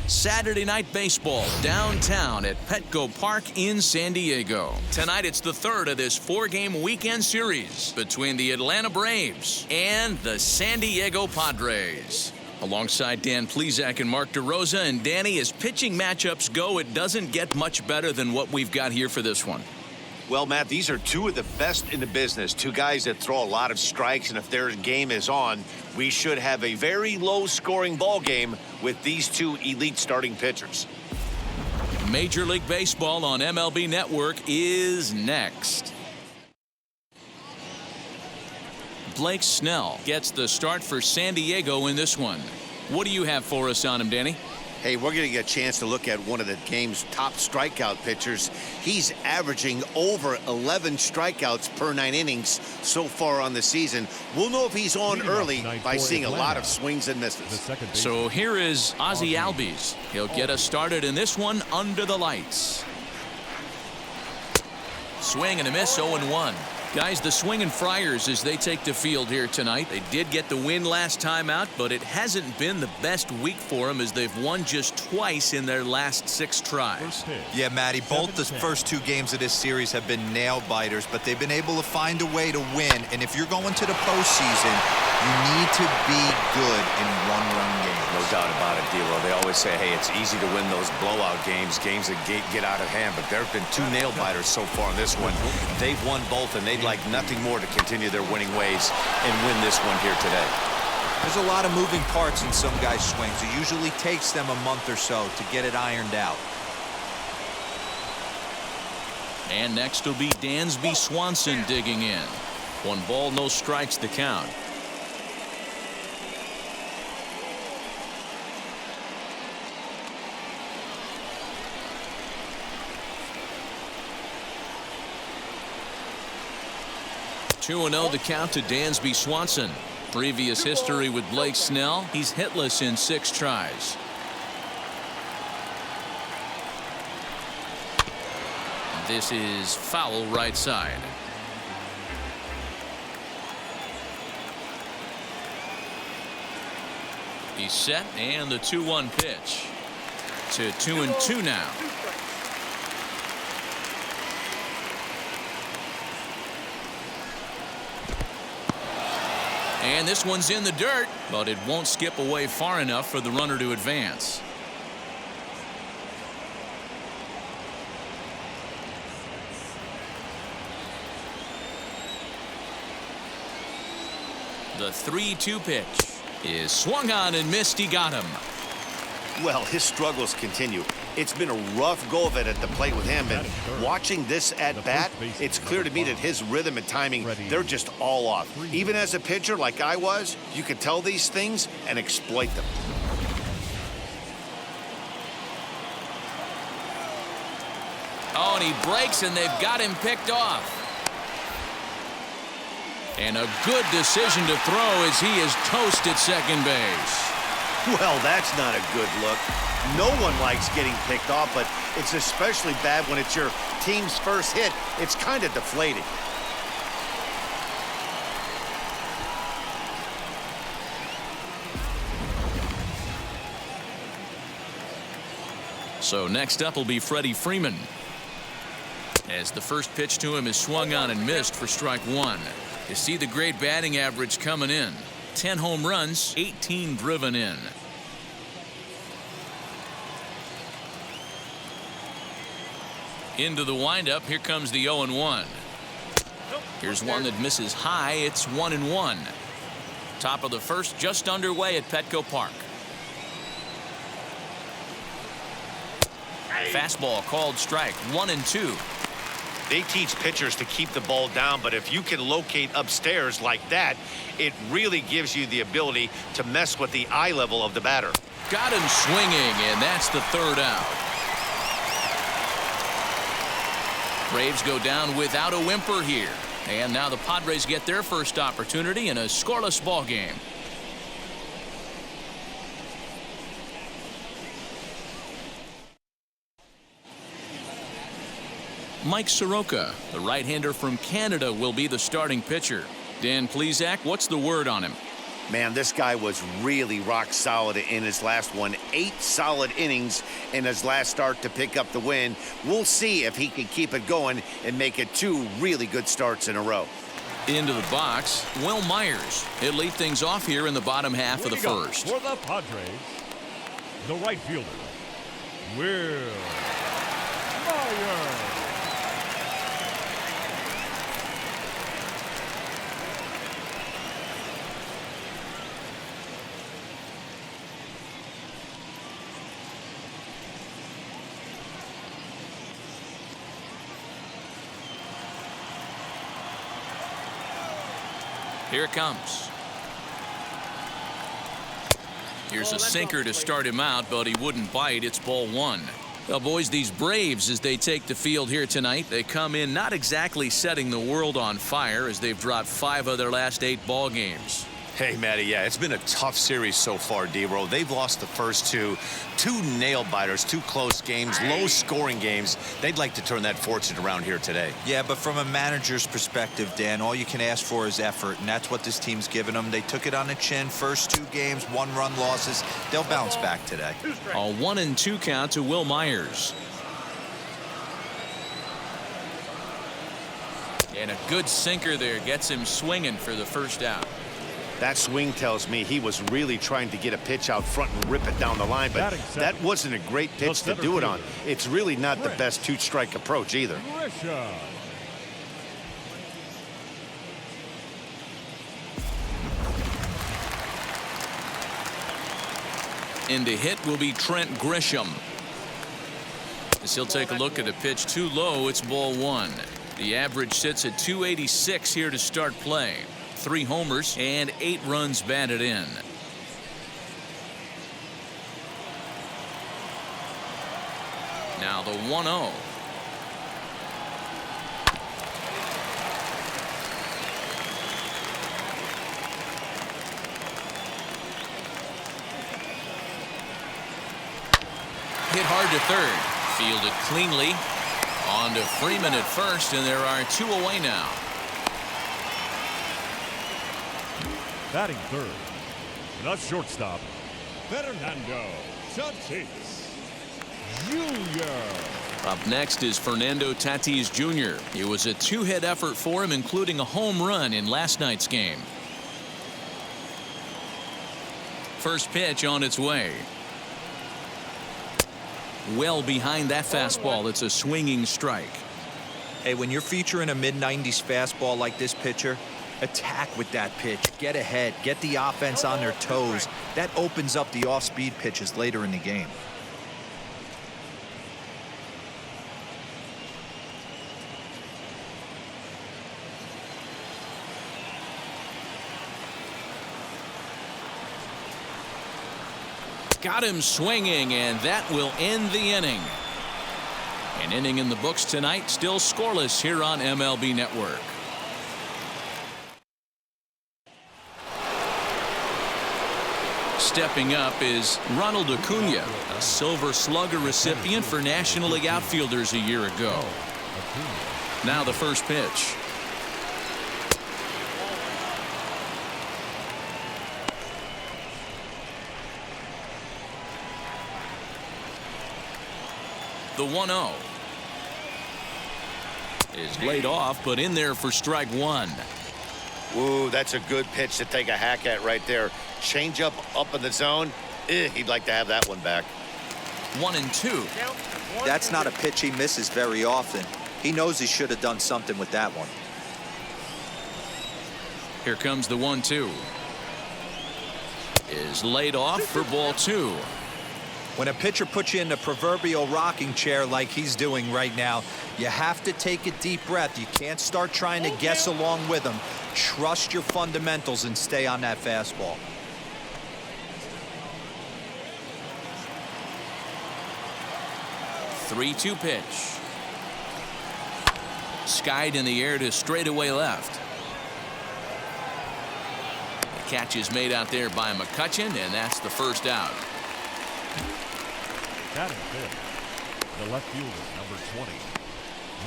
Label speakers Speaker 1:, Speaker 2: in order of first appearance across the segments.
Speaker 1: Saturday Night Baseball downtown at Petco Park in San Diego. Tonight it's the third of this four-game weekend series between the Atlanta Braves and the San Diego Padres. Alongside Dan Plesac and Mark DeRosa, and Danny, as pitching matchups go, it doesn't get much better than what we've got here for this one.
Speaker 2: Well, Matt, these are two of the best in the business. Two guys that throw a lot of strikes, and if their game is on, we should have a very low-scoring ball game with these two elite starting pitchers.
Speaker 1: Major League Baseball on MLB Network is next. Blake Snell gets the start for San Diego in this one. What do you have for us on him, Danny?
Speaker 2: Hey, we're going to get a chance to look at one of the game's top strikeout pitchers. He's averaging over 11 strikeouts per 9 innings so far on the season. We'll know if he's on early by seeing a lot of swings and misses.
Speaker 1: So here is Ozzie Albies. He'll get us started in this one under the lights. Swing and a miss, 0-1. Guys, the Swingin' Friars as they take the field here tonight. They did get the win last time out, but it hasn't been the best week for them as they've won just twice in their last 6 tries.
Speaker 3: Yeah, Matty, both the first 2 games of this series have been nail-biters, but they've been able to find a way to win. And if you're going to the postseason, you need to be good in one-run games.
Speaker 2: No doubt about it, D-Lo. They always say, hey, it's easy to win those blowout games that get out of hand, but there have been 2 nail-biters so far in this one. They've won both, and they'd like nothing more to continue their winning ways and win this one here today.
Speaker 3: There's a lot of moving parts in some guys' swings. It usually takes them a month or so to get it ironed out.
Speaker 1: And next will be Dansby Swanson digging in. 1 ball, no strikes to count. (2-0) the count to Dansby Swanson. Previous history with Blake Snell. He's hitless in 6 tries. This is foul right side. He's set, and the 2-1 pitch. To 2-2 now. And this one's in the dirt, but it won't skip away far enough for the runner to advance. The 3-2 pitch is swung on and missed. He got him.
Speaker 2: Well, his struggles continue. It's been a rough go of it at the plate with him, and watching this at bat, it's clear to me that his rhythm and timing, they're just all off. Even as a pitcher like I was, you could tell these things and exploit them.
Speaker 1: Oh, and he breaks, and they've got him picked off. And a good decision to throw as he is toast at second base.
Speaker 2: Well, that's not a good look. No one likes getting picked off, but it's especially bad when it's your team's first hit. It's kind of deflating.
Speaker 1: So next up will be Freddie Freeman, as the first pitch to him is swung on and missed for strike 1. You see the great batting average coming in. 10 home runs, 18 driven in. Into the windup, here comes the 0-1. Here's one that misses high. It's 1-1. Top of the first, just underway at Petco Park. Fastball called strike, 1-2.
Speaker 2: They teach pitchers to keep the ball down, but if you can locate upstairs like that, it really gives you the ability to mess with the eye level of the batter.
Speaker 1: Got him swinging, and that's the 3rd out. Braves go down without a whimper here. And now the Padres get their first opportunity in a scoreless ball game. Mike Soroka, the right-hander from Canada, will be the starting pitcher. Dan Plesac, what's the word on him?
Speaker 2: Man, this guy was really rock solid in his last one. 8 solid innings in his last start to pick up the win. We'll see if he can keep it going and make it 2 really good starts in a row.
Speaker 1: Into the box, Will Myers. He'll lead things off here in the bottom half of the first.
Speaker 4: For the Padres, the right fielder, Will Myers.
Speaker 1: Here it comes. Here's a sinker to start him out, but he wouldn't bite. It's ball 1. Well, boys, these Braves, as they take the field here tonight, they come in not exactly setting the world on fire as they've dropped 5 of their last 8 ball games.
Speaker 2: Hey, Matty, yeah, it's been a tough series so far, D-Roll. They've lost the first 2 nail-biters, 2 close games, low-scoring games. They'd like to turn that fortune around here today.
Speaker 3: Yeah, but from a manager's perspective, Dan, all you can ask for is effort, and that's what this team's given them. They took it on the chin. First 2 games, 1-run losses. They'll bounce back today.
Speaker 1: A 1-2 count to Will Myers. And a good sinker there gets him swinging for the first out.
Speaker 2: That swing tells me he was really trying to get a pitch out front and rip it down the line, but that wasn't a great pitch to do it on. It's really not the best 2-strike approach either.
Speaker 1: In to hit will be Trent Grisham. As he'll take a look at a pitch too low, it's ball 1. The average sits at 286 here to start play. 3 homers and 8 runs batted in. Now the 1-0. Hit hard to third. Fielded cleanly. On to Freeman at first, and there are 2 away now.
Speaker 4: Batting third, the shortstop, Fernando Tatis Jr.
Speaker 1: Up next is Fernando Tatis Jr. It was a 2-hit effort for him, including a home run in last night's game. First pitch on its way. Well behind that fastball. It's a swinging strike.
Speaker 3: Hey, when you're featuring a mid-90s fastball like this pitcher, attack with that pitch. Get ahead. Get the offense on their toes. That opens up the off-speed pitches later in the game.
Speaker 1: Got him swinging, and that will end the inning. An inning in the books tonight, still scoreless here on MLB Network. Stepping up is Ronald Acuna, a Silver Slugger recipient for National League outfielders a year ago. Now the first pitch. The 1-0 is laid off, but in there for strike 1.
Speaker 2: Ooh, that's a good pitch to take a hack at right there. Change up in the zone. He'd like to have that one back.
Speaker 1: 1-2.
Speaker 3: That's not a pitch he misses very often. He knows he should have done something with that one.
Speaker 1: Here comes the 1-2. Is laid off for ball 2.
Speaker 3: When a pitcher puts you in the proverbial rocking chair like he's doing right now, you have to take a deep breath. You can't start trying to guess along with him. Trust your fundamentals and stay on that fastball.
Speaker 1: Three-two pitch. Skied in the air to straightaway left. The catch is made out there by McCutchen, and that's the first out.
Speaker 4: Batting fifth, the left fielder, number 20,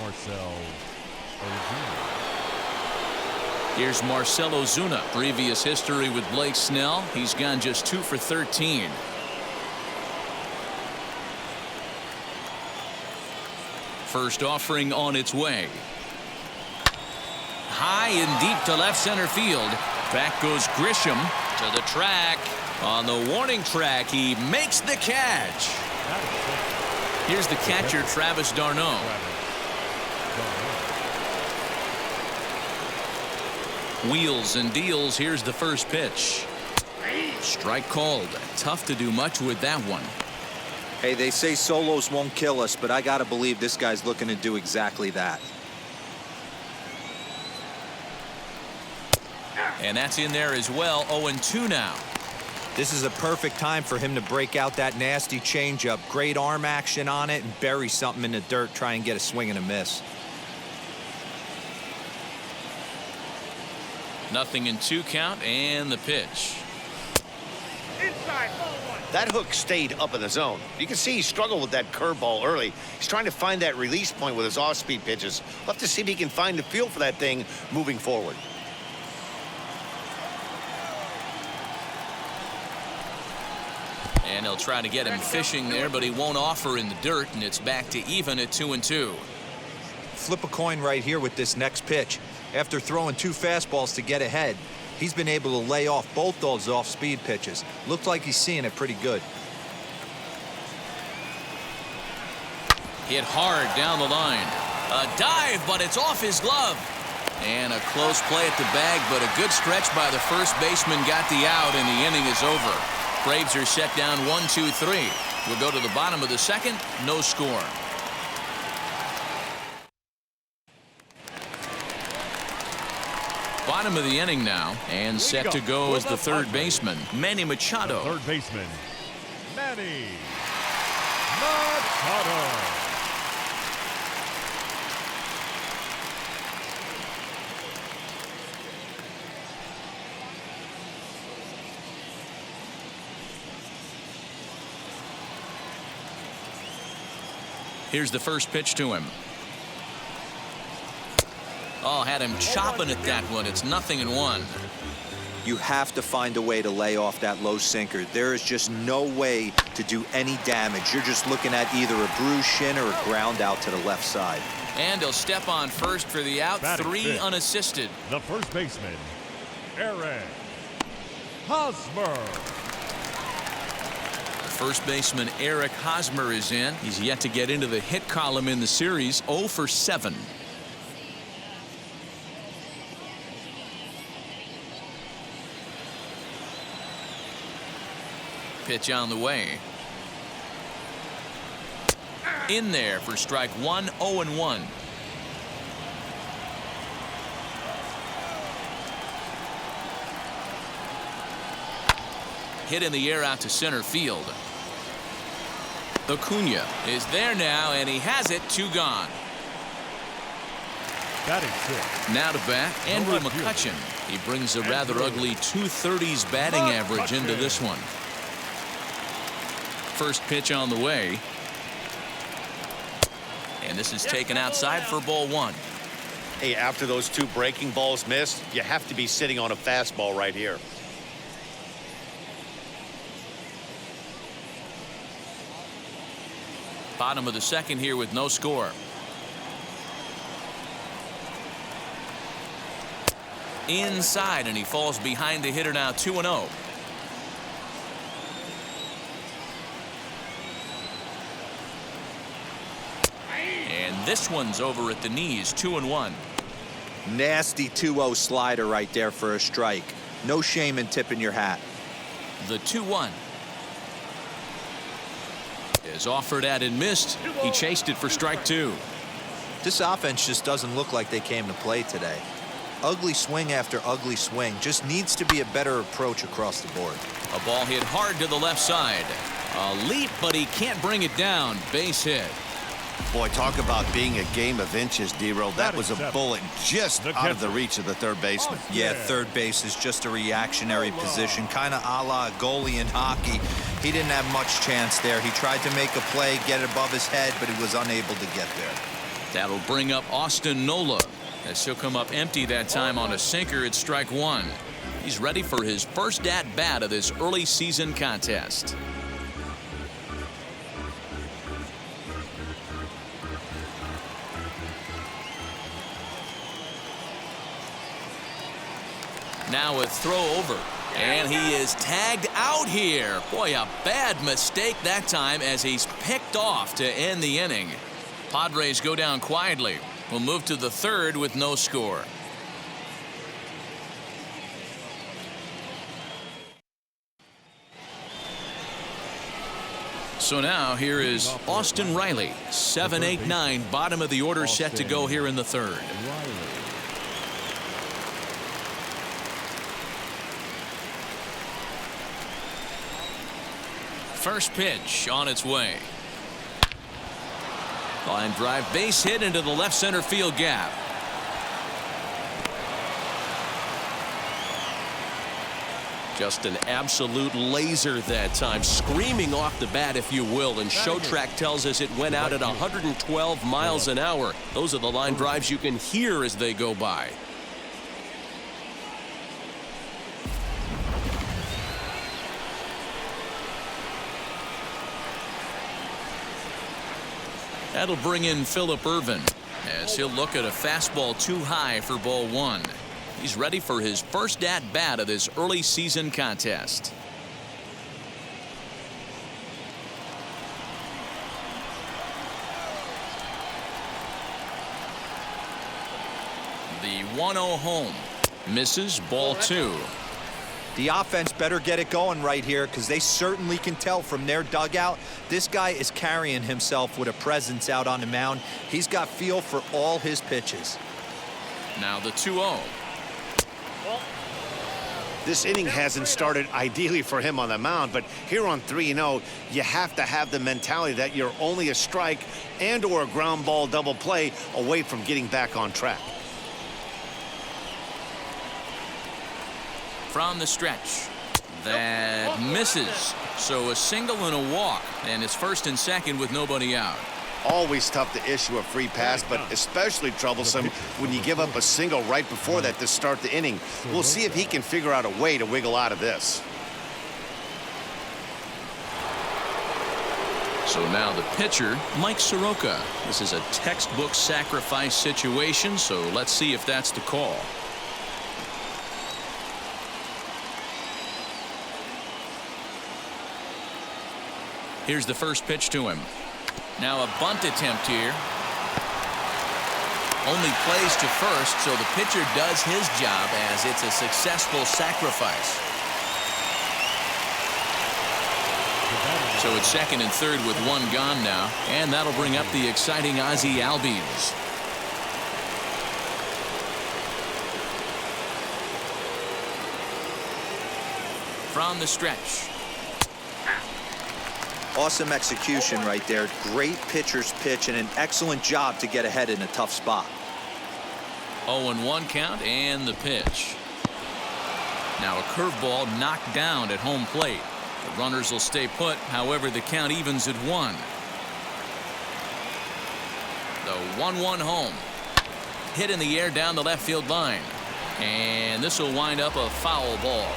Speaker 4: Marcell Ozuna.
Speaker 1: Here's Marcell Ozuna. Previous history with Blake Snell. He's gone just 2 for 13. First offering on its way. High and deep to left center field. Back goes Grisham to the track. On the warning track, he makes the catch. Here's the catcher, Travis d'Arnaud. Wheels and deals. Here's the first pitch. Strike called. Tough to do much with that one.
Speaker 3: Hey, they say solos won't kill us, but I got to believe this guy's looking to do exactly that.
Speaker 1: And that's in there as well. 0-2 now.
Speaker 3: This is a perfect time for him to break out that nasty changeup. Great arm action on it and bury something in the dirt. Try and get a swing and a miss.
Speaker 1: 0-2 count and the pitch.
Speaker 2: That hook stayed up in the zone. You can see he struggled with that curveball early. He's trying to find that release point with his off-speed pitches. We'll have to see if he can find the feel for that thing moving forward.
Speaker 1: And he'll try to get him fishing there, but he won't offer in the dirt, and it's back to even at 2-2.
Speaker 3: Flip a coin right here with this next pitch. After throwing 2 fastballs to get ahead, he's been able to lay off both those off-speed pitches. Looks like he's seeing it pretty good.
Speaker 1: Hit hard down the line. A dive, but it's off his glove. And a close play at the bag, but a good stretch by the first baseman got the out, and the inning is over. Braves are set down 1-2-3. We'll go to the bottom of the second. No score. Bottom of the inning now, and set to go as the third baseman, Manny Machado.
Speaker 4: Third baseman, Manny Machado.
Speaker 1: Here's the first pitch to him. Oh, had him chopping at that one. It's 0-1.
Speaker 3: You have to find a way to lay off that low sinker. There is just no way to do any damage. You're just looking at either a bruised shin or a ground out to the left side.
Speaker 1: And he'll step on first for the out.
Speaker 4: Batting
Speaker 1: 3
Speaker 4: fifth,
Speaker 1: unassisted.
Speaker 4: The first baseman, Eric Hosmer.
Speaker 1: First baseman Eric Hosmer is in. He's yet to get into the hit column in the series. 0 for 7. Pitch on the way. In there for strike 1. 0-1. Hit in the air out to center field. Acuna is there now, and he has it. 2 gone.
Speaker 4: Batting sixth.
Speaker 1: Now to bat, Andrew McCutchen. He brings a rather ugly 230s batting average into this one. First pitch on the way. And this is taken outside for ball 1.
Speaker 2: Hey, after those 2 breaking balls missed, you have to be sitting on a fastball right here.
Speaker 1: Bottom of the second here with no score. Inside, and he falls behind the hitter now. 2-0. And this one's over at the knees. 2-1.
Speaker 3: Nasty 2-0 slider right there for a strike. No shame in tipping your hat.
Speaker 1: The 2-1 is offered at and missed. He chased it for strike 2.
Speaker 3: This offense just doesn't look like they came to play today. Ugly swing after ugly swing. Just needs to be a better approach across the board.
Speaker 1: A ball hit hard to the left side. A leap, but he can't bring it down. Base hit.
Speaker 2: Boy, talk about being a game of inches, D-Roll. That was a bullet just out of the reach of the third baseman.
Speaker 3: Yeah, third base is just a reactionary position, kind of a la a goalie in hockey. He didn't have much chance there. He tried to make a play, get it above his head, but he was unable to get there.
Speaker 1: That'll bring up Austin Nola. As he'll come up empty that time on a sinker at strike one. He's ready for his first at-bat of this early season contest. Now a throw over. And he is tagged out here. Boy, a bad mistake that time as he's picked off to end the inning. Padres go down quietly. We'll move to the third with no score. So now here is Austin Riley. 7, 8, 9, bottom of the order set to go here in the third. First pitch on its way. Line drive, base hit into the left center field gap. Just an absolute laser that time, screaming off the bat, if you will, and ShowTrack tells us it went out at 112 miles an hour. Those are the line drives you can hear as they go by. That'll bring in Phillip Ervin as he'll look at a fastball too high for ball one. He's ready for his first at-bat of this early season contest. The 1-0 home. Misses, ball two.
Speaker 3: The offense better get it going right here because they certainly can tell from their dugout this guy is carrying himself with a presence out on the mound. He's got feel for all his pitches.
Speaker 1: Now the 2-0.
Speaker 2: This inning hasn't started ideally for him on the mound, but here on 3-0, you have to have the mentality that you're only a strike and or a ground ball double play away from getting back on track.
Speaker 1: From the stretch. That misses. So a single and a walk. And it's first and second with nobody out.
Speaker 2: Always tough to issue a free pass, but especially troublesome when you give up a single right before that to start the inning. We'll see if he can figure out a way to wiggle out of this.
Speaker 1: So now the pitcher, Mike Soroka. This is a textbook sacrifice situation, so let's see if that's the call. Here's the first pitch to him. Now a bunt attempt here. Only plays to first, so the pitcher does his job as it's a successful sacrifice. So it's second and third with one gone now, and that'll bring up the exciting Ozzie Albies. From the stretch.
Speaker 3: Awesome execution right there. Great pitcher's pitch and an excellent job to get ahead in a tough spot.
Speaker 1: 0-1 count and the pitch. Now a curveball knocked down at home plate. The runners will stay put. However, the count evens at 1. The 1-1 home. Hit in the air down the left field line. And this will wind up a foul ball.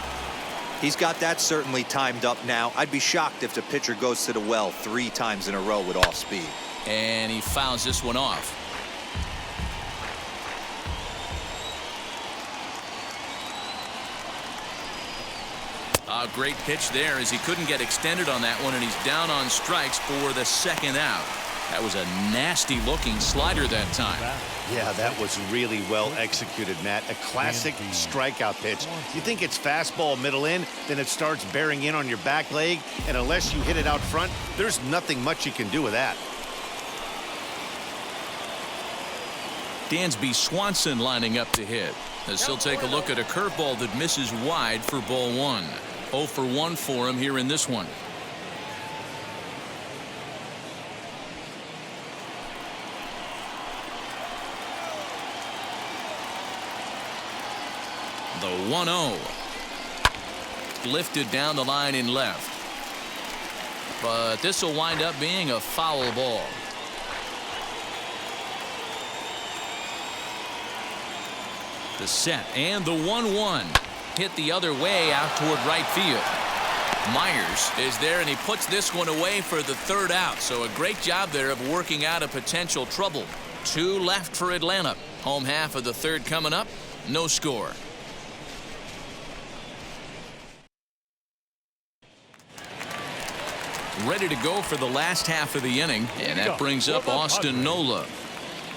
Speaker 3: He's got that certainly timed up now. I'd be shocked if the pitcher goes to the well 3 times in a row with off speed.
Speaker 1: And he fouls this one off. A great pitch there as he couldn't get extended on that one, and he's down on strikes for the second out. That was a nasty looking slider that time.
Speaker 2: Yeah, that was really well executed, Matt. A classic strikeout pitch. You think it's fastball middle in, then it starts bearing in on your back leg, and unless you hit it out front, there's nothing much you can do with that.
Speaker 1: Dansby Swanson lining up to hit as he'll take a look at a curveball that misses wide for ball one. 0 for 1 for him here in this one. The 1-0. Lifted down the line in left. But this will wind up being a foul ball. The set and the 1-1. Hit the other way out toward right field. Myers is there, and he puts this one away for the third out. So a great job there of working out a potential trouble. 2 left for Atlanta. Home half of the third coming up. No score. Ready to go for the last half of the inning, and that brings up Austin Nola.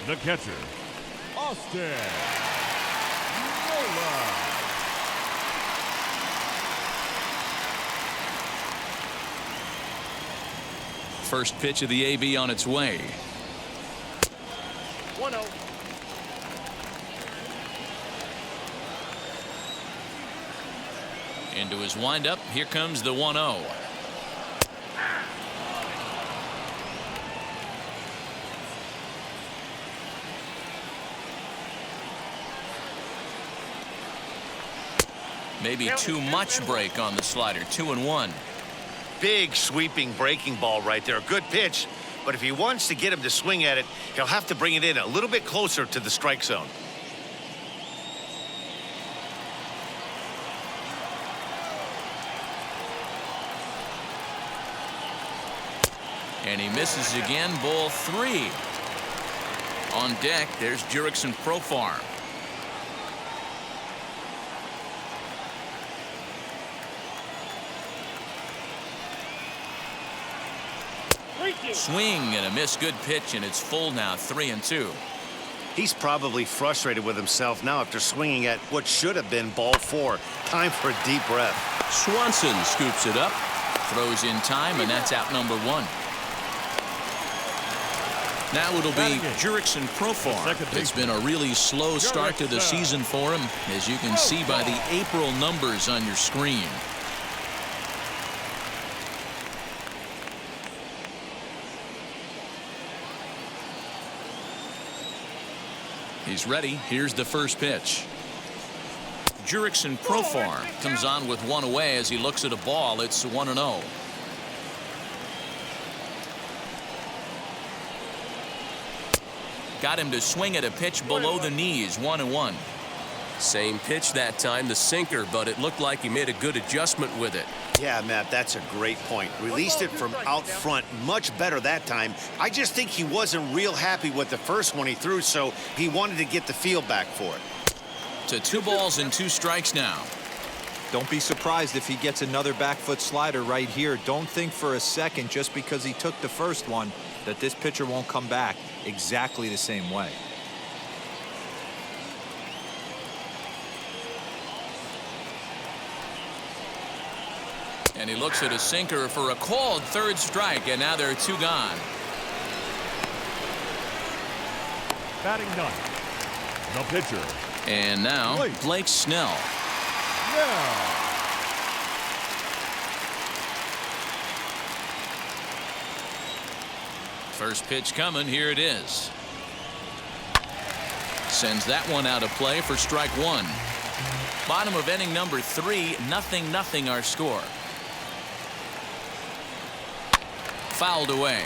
Speaker 4: The catcher, Austin Nola.
Speaker 1: First pitch of the AB on its way.
Speaker 4: 1-0.
Speaker 1: Into his windup. Here comes the 1-0. Maybe too much break on the slider. 2-1.
Speaker 2: Big sweeping breaking ball right there. Good pitch. But if he wants to get him to swing at it, he'll have to bring it in a little bit closer to the strike zone.
Speaker 1: And he misses again. Ball 3. On deck, there's Jurickson Profar. Swing and a miss. Good pitch, and it's full now. 3-2.
Speaker 2: He's probably frustrated with himself now after swinging at what should have been ball 4. Time for a deep breath.
Speaker 1: Swanson scoops it up, throws in time, and that's out number 1. Now it'll be Jurickson Profar. It's been a really slow start to the season for him, as you can see by the April numbers on your screen. He's ready. Here's the first pitch. Jurickson Profar comes on with 1 away as he looks at a ball. It's 1-0. Got him to swing at a pitch below the knees. 1-1.
Speaker 5: Same pitch that time, the sinker, but it looked like he made a good adjustment with it.
Speaker 2: Yeah, Matt, that's a great point. Released it from out front much better that time. I just think he wasn't real happy with the first one he threw, so he wanted to get the feel back for it.
Speaker 1: To 2 balls and 2 strikes now.
Speaker 3: Don't be surprised if he gets another back foot slider right here. Don't think for a second, just because he took the first one, that this pitcher won't come back exactly the same way.
Speaker 1: And he looks at a sinker for a called third strike, and now there are 2 gone.
Speaker 4: Batting 9th, the pitcher.
Speaker 1: And now Blake Snell.
Speaker 4: Yeah.
Speaker 1: First pitch coming. Here it is. Sends that one out of play for strike 1. Bottom of inning number 3. 0-0 our score. Fouled away.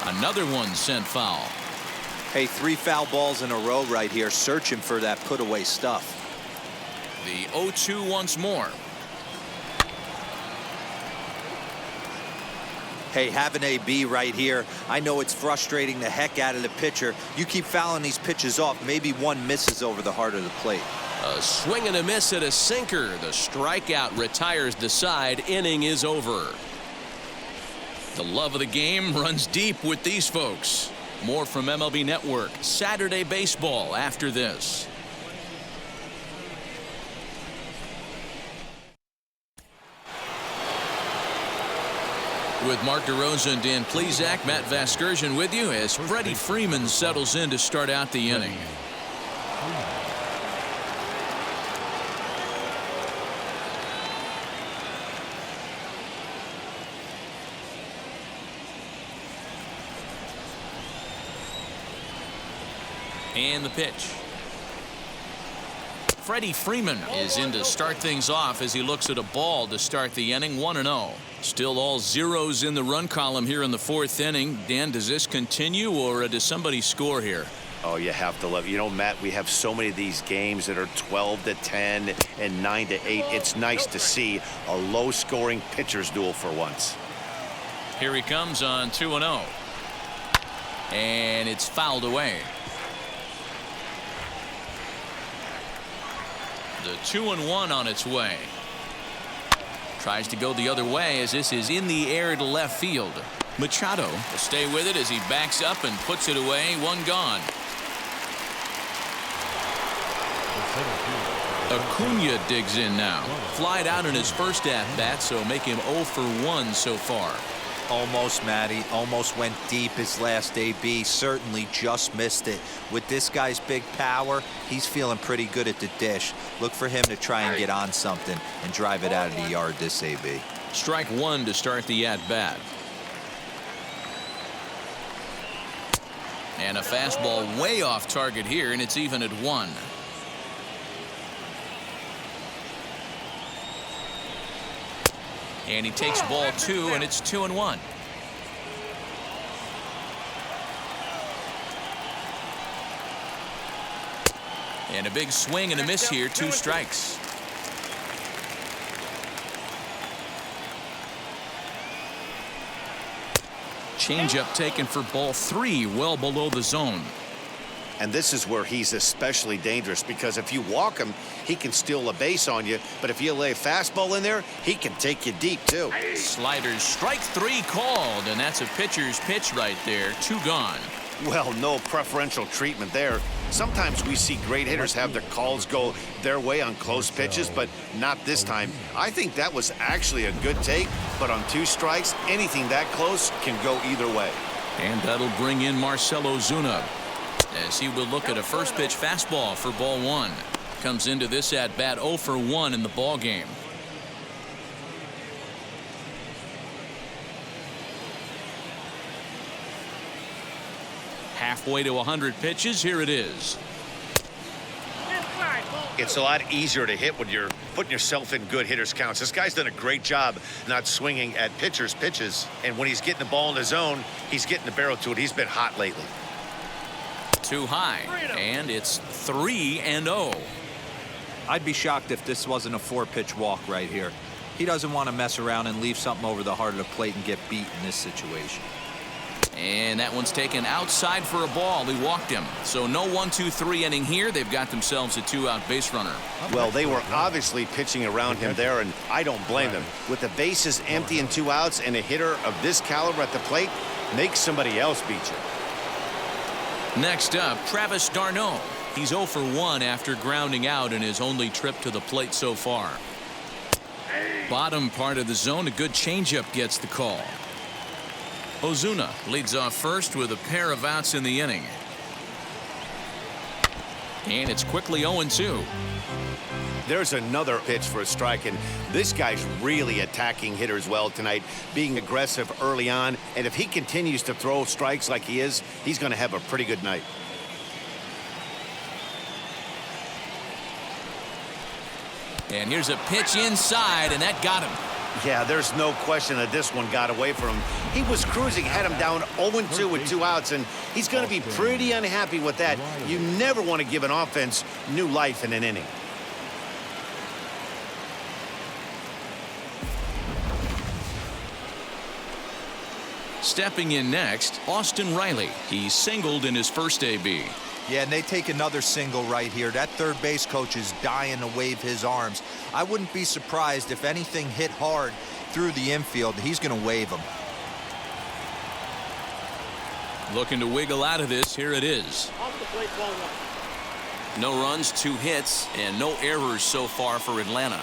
Speaker 1: Another one sent foul.
Speaker 3: Hey, 3 foul balls in a row right here, searching for that put away stuff.
Speaker 1: The 0-2 once more.
Speaker 3: Hey, have an AB right here. I know it's frustrating the heck out of the pitcher. You keep fouling these pitches off, maybe one misses over the heart of the plate.
Speaker 5: A swing and a miss at a sinker. The strikeout retires the side. Inning is over.
Speaker 1: The love of the game runs deep with these folks. More from MLB Network Saturday Baseball after this. With Mark DeRosa and Dan Plesac, Matt Vasgersian with you as Freddie Freeman settles in to start out the inning. And the pitch. Freddie Freeman is in to start things off as he looks at a ball to start the inning. 1-0. Still all zeros in the run column here in the fourth inning. Dan, does this continue, or does somebody score here?
Speaker 2: Oh, you have to love it. You know, Matt, we have so many of these games that are 12-10 and 9-8. It's nice to see a low-scoring pitcher's duel for once.
Speaker 1: Here he comes on 2-0. And it's fouled away. The 2-1 on its way. Tries to go the other way as this is in the air to left field. Machado will stay with it as he backs up and puts it away. One gone. Acuna digs in now. Flied out in his first at-bat, so make him 0 for 1 so far.
Speaker 3: Almost, Matty. Almost went deep his last AB. Certainly just missed it. With this guy's big power, he's feeling pretty good at the dish. Look for him to try and get on something and drive it out of the yard this AB.
Speaker 1: Strike one to start the at-bat. And a fastball way off target here, and it's even at 1. And he takes ball 2, and it's 2-1. And a big swing and a miss here. 2 strikes. Changeup taken for ball 3, well below the zone.
Speaker 2: And this is where he's especially dangerous, because if you walk him, he can steal a base on you. But if you lay a fastball in there, he can take you deep, too.
Speaker 1: Sliders, strike 3 called, and that's a pitcher's pitch right there. 2 gone.
Speaker 2: Well, no preferential treatment there. Sometimes we see great hitters have their calls go their way on close pitches, but not this time. I think that was actually a good take, but on 2 strikes, anything that close can go either way.
Speaker 1: And that'll bring in Marcell Ozuna, as he will look at a first pitch fastball for ball 1. Comes into this at bat 0 for 1 in the ball game. Halfway to 100 pitches. Here it is.
Speaker 2: It's a lot easier to hit when you're putting yourself in good hitters counts. This guy's done a great job not swinging at pitchers' pitches, and when he's getting the ball in the zone, he's getting the barrel to it. He's been hot lately.
Speaker 1: Too high, and it's 3-0.
Speaker 3: I'd be shocked if this wasn't a 4-pitch walk right here. He doesn't want to mess around and leave something over the heart of the plate and get beat in this situation.
Speaker 1: And that one's taken outside for a ball. He walked him. So no 1-2-3 inning here. They've got themselves a 2-out base runner.
Speaker 2: Well, they were obviously pitching around him there, and I don't blame them. With the bases empty and 2 outs and a hitter of this caliber at the plate, make somebody else beat you.
Speaker 1: Next up, Travis d'Arnaud. He's 0 for 1 after grounding out in his only trip to the plate so far. Bottom part of the zone, a good changeup gets the call. Ozuna leads off first with a pair of outs in the inning. And it's quickly 0-2.
Speaker 2: There's another pitch for a strike, and this guy's really attacking hitters well tonight, being aggressive early on. And if he continues to throw strikes like he is, he's going to have a pretty good night.
Speaker 1: And here's a pitch inside, and that got him.
Speaker 2: Yeah, there's no question that this one got away from him. He was cruising, had him down 0-2 with 2 outs, and he's going to be pretty unhappy with that. You never want to give an offense new life in an inning.
Speaker 1: Stepping in next, Austin Riley. He singled in his first AB.
Speaker 3: Yeah, and they take another single right here. That third base coach is dying to wave his arms. I wouldn't be surprised if anything hit hard through the infield. He's going to wave them.
Speaker 1: Looking to wiggle out of this. Here it is. No runs, 2 hits, and no errors so far for Atlanta.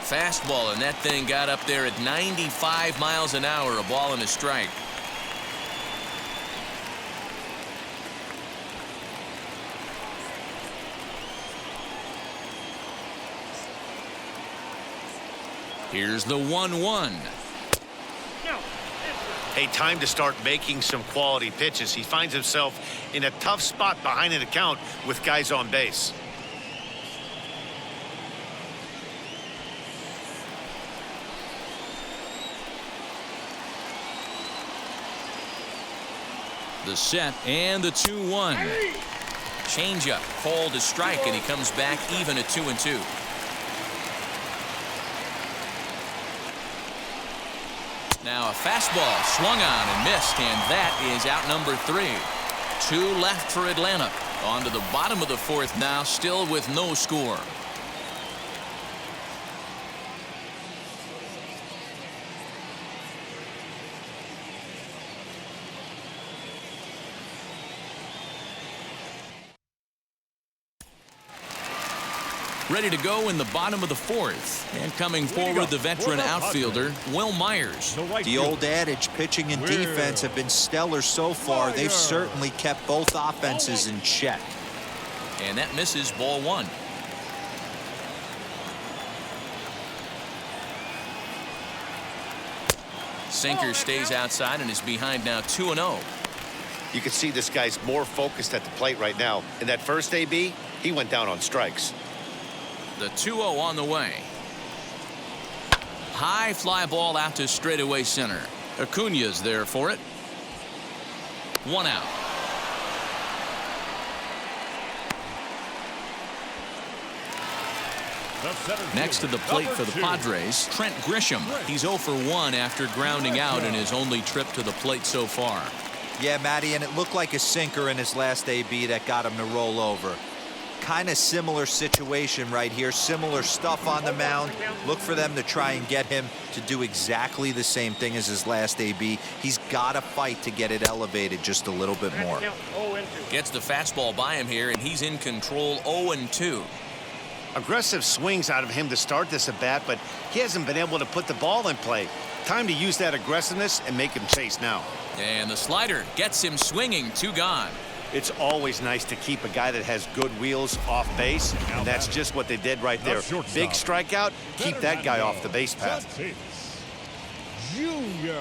Speaker 1: Fastball, and that thing got up there at 95 miles an hour, a ball and a strike. Here's the 1-1.
Speaker 2: Hey, time to start making some quality pitches. He finds himself in a tough spot behind an account with guys on base.
Speaker 1: The set and the 2-1. Changeup called to strike, and he comes back even at 2-2. Now a fastball swung on and missed, and that is out number 3. 2 left for Atlanta. On to the bottom of the 4th now, still with no score. Ready to go in the bottom of the 4th. And coming forward, the veteran outfielder, Will Myers.
Speaker 3: The old adage, pitching and defense have been stellar so far. They've certainly kept both offenses in check.
Speaker 1: And that misses, ball 1. Sinker stays outside and is behind now 2-0.
Speaker 2: You can see this guy's more focused at the plate right now. In that first AB, he went down on strikes.
Speaker 1: The 2-0 on the way. High fly ball out to straightaway center. Acuna's there for it. 1 out. Next to the plate for the Padres, Trent Grisham. He's 0 for 1 after grounding out in his only trip to the plate so far.
Speaker 3: Yeah, Matty, and it looked like a sinker in his last AB that got him to roll over. Kind of similar situation right here. Similar stuff on the mound. Look for them to try and get him to do exactly the same thing as his last AB. He's got to fight to get it elevated just a little bit more.
Speaker 1: Gets the fastball by him here, and he's in control. 0-2.
Speaker 2: Aggressive swings out of him to start this at bat, but he hasn't been able to put the ball in play. Time to use that aggressiveness and make him chase now.
Speaker 1: And the slider gets him swinging. 2 gone.
Speaker 2: It's always nice to keep a guy that has good wheels off base, and that's just what they did right there. Big strikeout, keep that guy off the base path.
Speaker 4: Junior.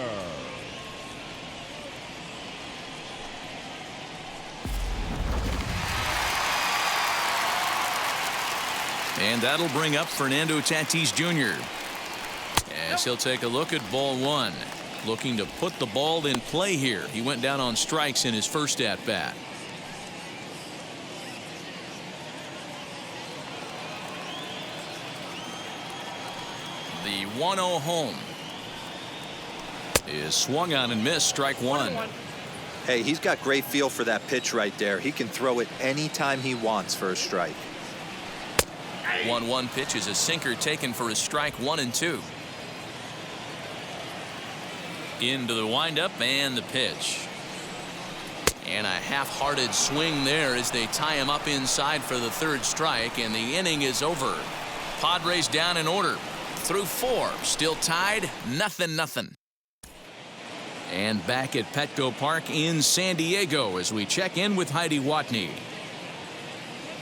Speaker 1: And that'll bring up Fernando Tatis Jr. as he'll take a look at ball 1. Looking to put the ball in play here. He went down on strikes in his first at bat. The 1-0 home is swung on and missed. Strike 1.
Speaker 3: Hey, he's got great feel for that pitch right there. He can throw it anytime he wants for a strike.
Speaker 1: 1-1 pitch is a sinker taken for a strike. 1-2. Into the windup and the pitch. And a half-hearted swing there as they tie him up inside for the 3rd strike, and the inning is over. Padres down in order through 4, still tied 0-0. And back at Petco Park in San Diego as we check in with Heidi Watney.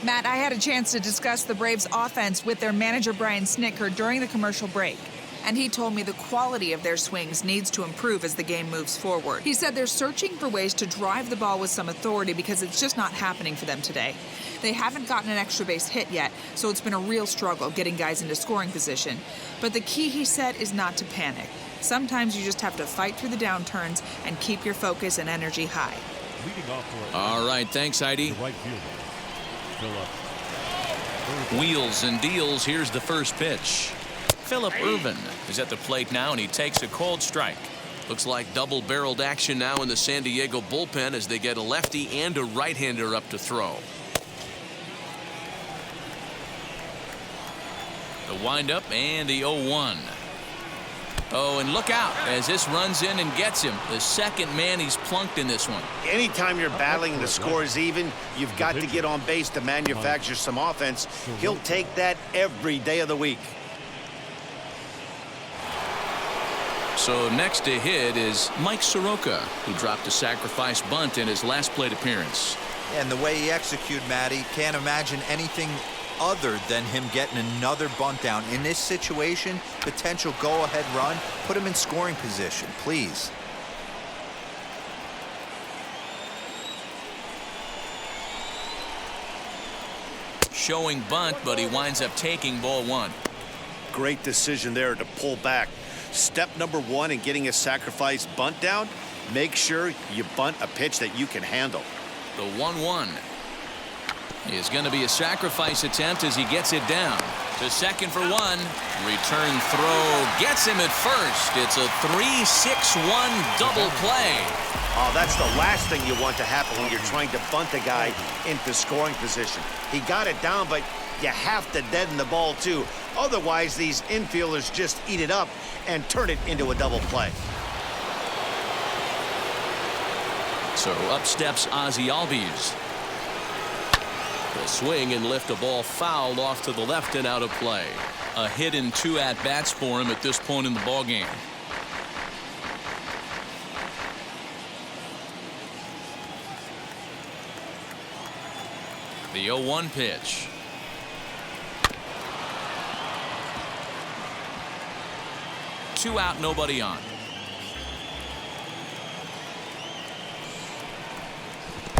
Speaker 6: Matt, I had a chance to discuss the Braves offense with their manager Brian Snitker during the commercial break. And he told me the quality of their swings needs to improve as the game moves forward. He said they're searching for ways to drive the ball with some authority because it's just not happening for them today. They haven't gotten an extra base hit yet, so it's been a real struggle getting guys into scoring position. But the key, he said, is not to panic. Sometimes you just have to fight through the downturns and keep your focus and energy high.
Speaker 1: All right, thanks, Heidi. Wheels and deals. Here's the first pitch. Phillip Ervin is at the plate now, and he takes a called strike. Looks like double-barreled action now in the San Diego bullpen as they get a lefty and a right-hander up to throw. The windup and the 0-1. Oh, and look out as this runs in and gets him. The second man he's plunked in this one.
Speaker 2: Anytime you're battling and the score is even, you've got to get on base to manufacture some offense. He'll take that every day of the week.
Speaker 1: So next to hit is Mike Soroka, who dropped a sacrifice bunt in his last plate appearance.
Speaker 3: And the way he executed, Matty, can't imagine anything other than him getting another bunt down. In this situation, potential go-ahead run, put him in scoring position, please.
Speaker 1: showing bunt, but he winds up taking ball one.
Speaker 2: Great decision there to pull back. Step number one in getting a sacrifice bunt down, make sure you bunt a pitch that you can handle.
Speaker 1: The 1-1 is going to be a sacrifice attempt as he gets it down. To second for one. Return throw gets him at first. It's a 3-6-1 double play.
Speaker 2: Oh, that's the last thing you want to happen when you're trying to bunt a guy into scoring position. He got it down, but you have to deaden the ball too. Otherwise, these infielders just eat it up and turn it into a double play.
Speaker 5: So up steps Ozzie Albies. The swing and lift a ball fouled off to the left and out of play.
Speaker 1: A hit in 2 at-bats for him at this point in the ballgame. The 0-1 pitch. Two out, nobody on.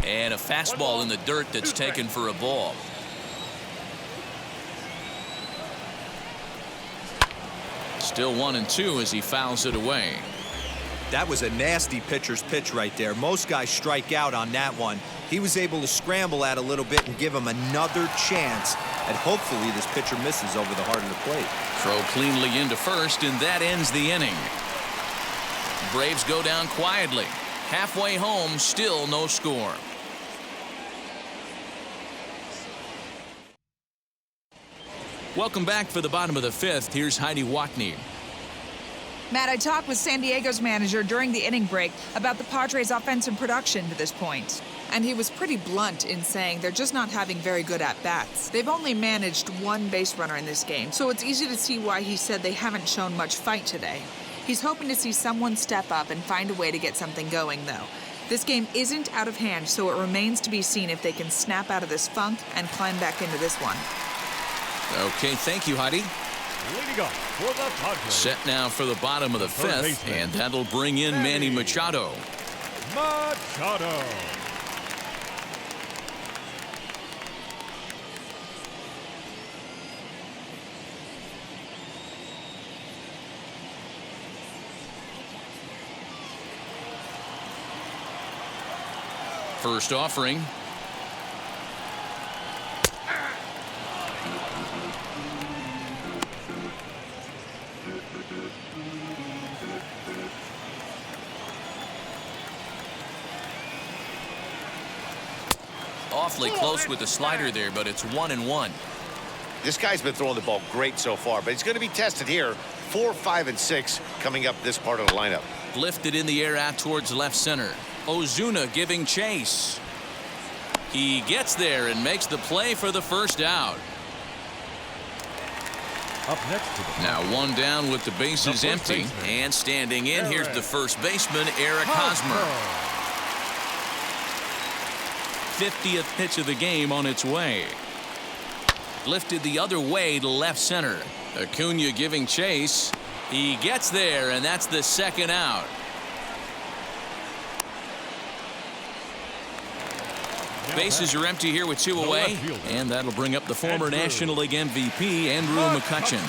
Speaker 1: And a fastball in the dirt that's taken for a ball. Still 1-2 as he fouls it away.
Speaker 3: That was a nasty pitcher's pitch right there. Most guys strike out on that one. He was able to scramble at a little bit and give him another chance. And hopefully this pitcher misses over the heart of the plate.
Speaker 1: Throw cleanly into first, and that ends the inning. Braves go down quietly. Halfway home, still no score. Welcome back for the bottom of the 5th. Here's Heidi Watney.
Speaker 6: Matt, I talked with San Diego's manager during the inning break about the Padres' offensive production to this point. And he was pretty blunt in saying they're just not having very good at-bats. They've only managed 1 base runner in this game, so it's easy to see why he said they haven't shown much fight today. He's hoping to see someone step up and find a way to get something going, though. This game isn't out of hand, so it remains to be seen if they can snap out of this funk and climb back into this one.
Speaker 1: Okay, thank you, Heidi.
Speaker 4: Leading up for the Padres.
Speaker 1: Set now for the bottom of the 5th, and that'll bring in Manny Machado.
Speaker 4: Machado.
Speaker 1: First offering. Awfully close with the slider there, but it's 1-1.
Speaker 2: This guy's been throwing the ball great so far, but he's going to be tested here. 4, 5, and 6 coming up this part of the lineup.
Speaker 1: Lifted in the air out towards left center. Ozuna giving chase. He gets there and makes the play for the first out.
Speaker 4: Up next to the
Speaker 1: Now 1 down with the bases empty.
Speaker 4: baseman.
Speaker 1: And standing in, here's the first baseman, Eric Hosmer. 50th pitch of the game on its way. Lifted the other way to left center. Acuna giving chase. He gets there, and that's the second out. Bases are empty here with 2 away, and that'll bring up the former National League MVP, Andrew McCutchen.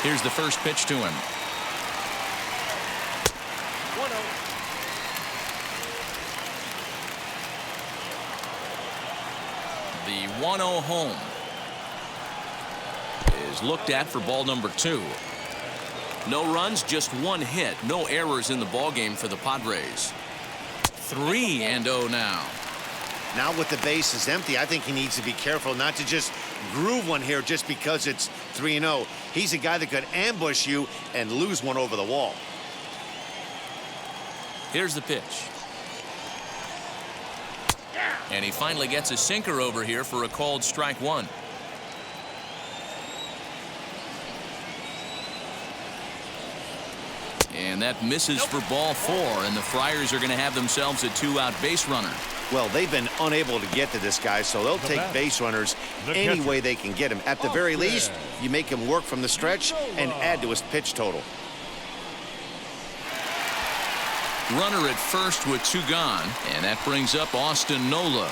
Speaker 1: Here's the first pitch to him. 1-0 home is looked at for ball number 2. No runs, just 1 hit. No errors in the ballgame for the Padres. 3-0 now.
Speaker 2: Now with the bases empty, I think he needs to be careful not to just groove one here just because it's 3-0. He's a guy that could ambush you and lose one over the wall.
Speaker 1: Here's the pitch. And he finally gets a sinker over here for a called strike 1. And that misses for ball 4, and the Friars are going to have themselves a 2-out base runner.
Speaker 2: Well, they've been unable to get to this guy, so they'll take base runners any way they can get him. At the very least, you make him work from the stretch and add to his pitch total.
Speaker 1: Runner at first with 2 gone, and that brings up Austin Nola.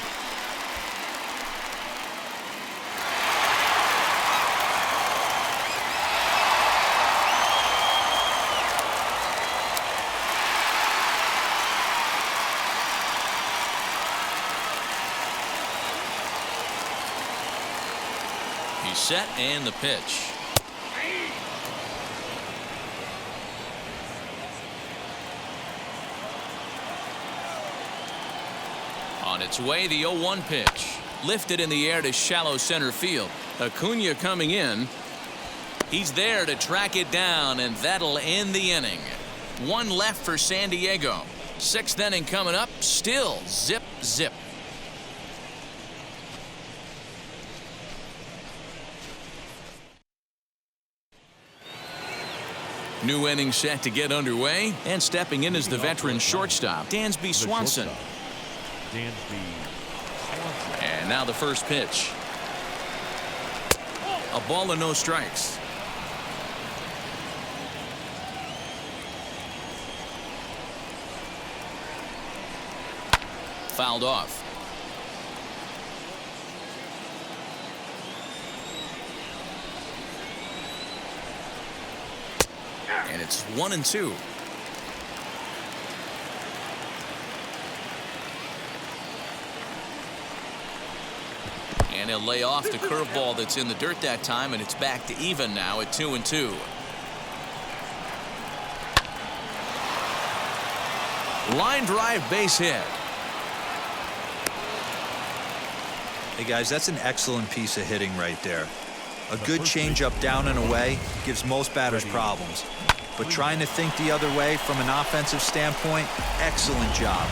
Speaker 1: He's set and the pitch. On its way, the 0-1 pitch. Lifted in the air to shallow center field. Acuna coming in. He's there to track it down, and that'll end the inning. One left for San Diego. Sixth inning coming up. Still zip, zip. New inning set to get underway, and stepping in is the veteran shortstop, Dansby Swanson. And now the first pitch. A ball and no strikes. Fouled off. And it's 1-2. And he'll lay off the curveball that's in the dirt that time, and it's back to even now at 2-2. Line drive, base hit.
Speaker 3: Hey guys, that's an excellent piece of hitting right there. A good changeup down and away gives most batters problems. But trying to think the other way from an offensive standpoint, excellent job.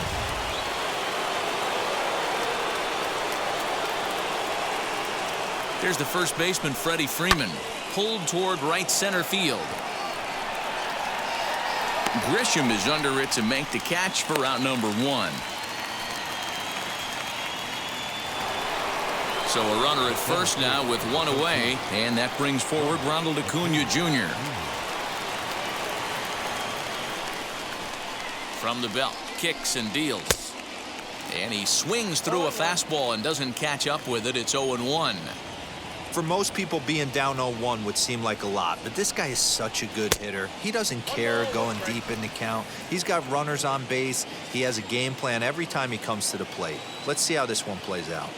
Speaker 1: There's the first baseman, Freddie Freeman, pulled toward right center field. Grisham is under it to make the catch for out number 1. So a runner at first now with 1 away, and that brings forward Ronald Acuna Jr. From the belt, kicks and deals. And he swings through a fastball and doesn't catch up with it. It's 0-1.
Speaker 3: For most people, being down 0-1 would seem like a lot, but this guy is such a good hitter. He doesn't care going deep in the count. He's got runners on base. He has a game plan every time he comes to the plate. Let's see how this one plays out.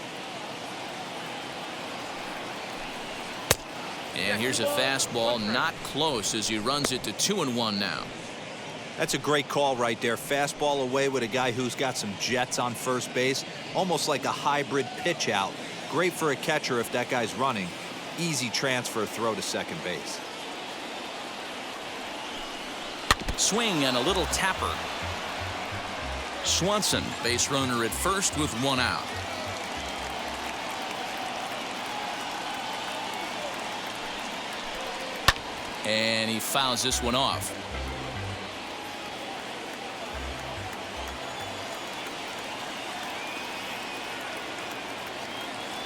Speaker 1: And here's a fastball, not close, as he runs it to 2-1 now.
Speaker 3: That's a great call right there. Fastball away with a guy who's got some jets on first base, almost like a hybrid pitch out. Great for a catcher if that guy's running. Easy transfer throw to second base.
Speaker 1: Swing and a little tapper. Swanson, base runner at first with 1 out. And he fouls this one off.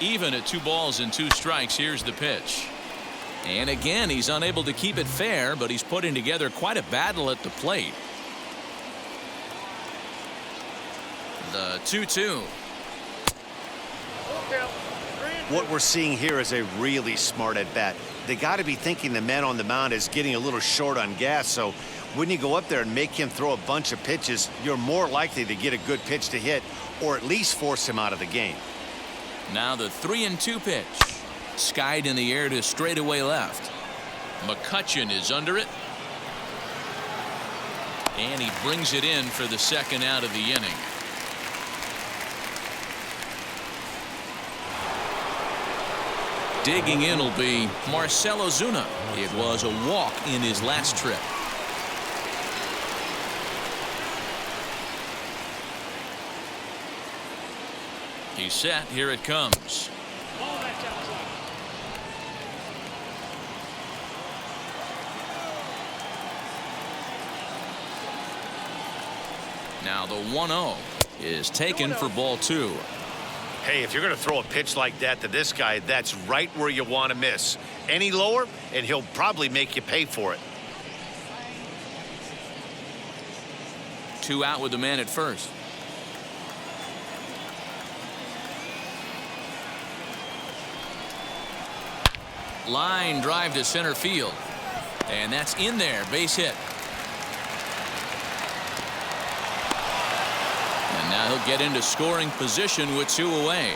Speaker 1: Even at 2 balls and 2 strikes. Here's the pitch. And again, he's unable to keep it fair, but he's putting together quite a battle at the plate. The 2-2.
Speaker 2: What we're seeing here is a really smart at bat. They got to be thinking the man on the mound is getting a little short on gas, so when you go up there and make him throw a bunch of pitches, you're more likely to get a good pitch to hit, or at least force him out of the game.
Speaker 1: Now the 3-2 pitch. Skied in the air to straightaway left. McCutchen is under it. And he brings it in for the second out of the inning. Digging in will be Marcell Ozuna. It was a walk in his last trip. He's set. Here it comes. Now the 1-0 is taken for ball 2.
Speaker 2: Hey, if you're going to throw a pitch like that to this guy, that's right where you want to miss. Any lower, and he'll probably make you pay for it.
Speaker 1: 2 out with the man at first. Line drive to center field. And that's in there. Base hit. And now he'll get into scoring position with 2 away.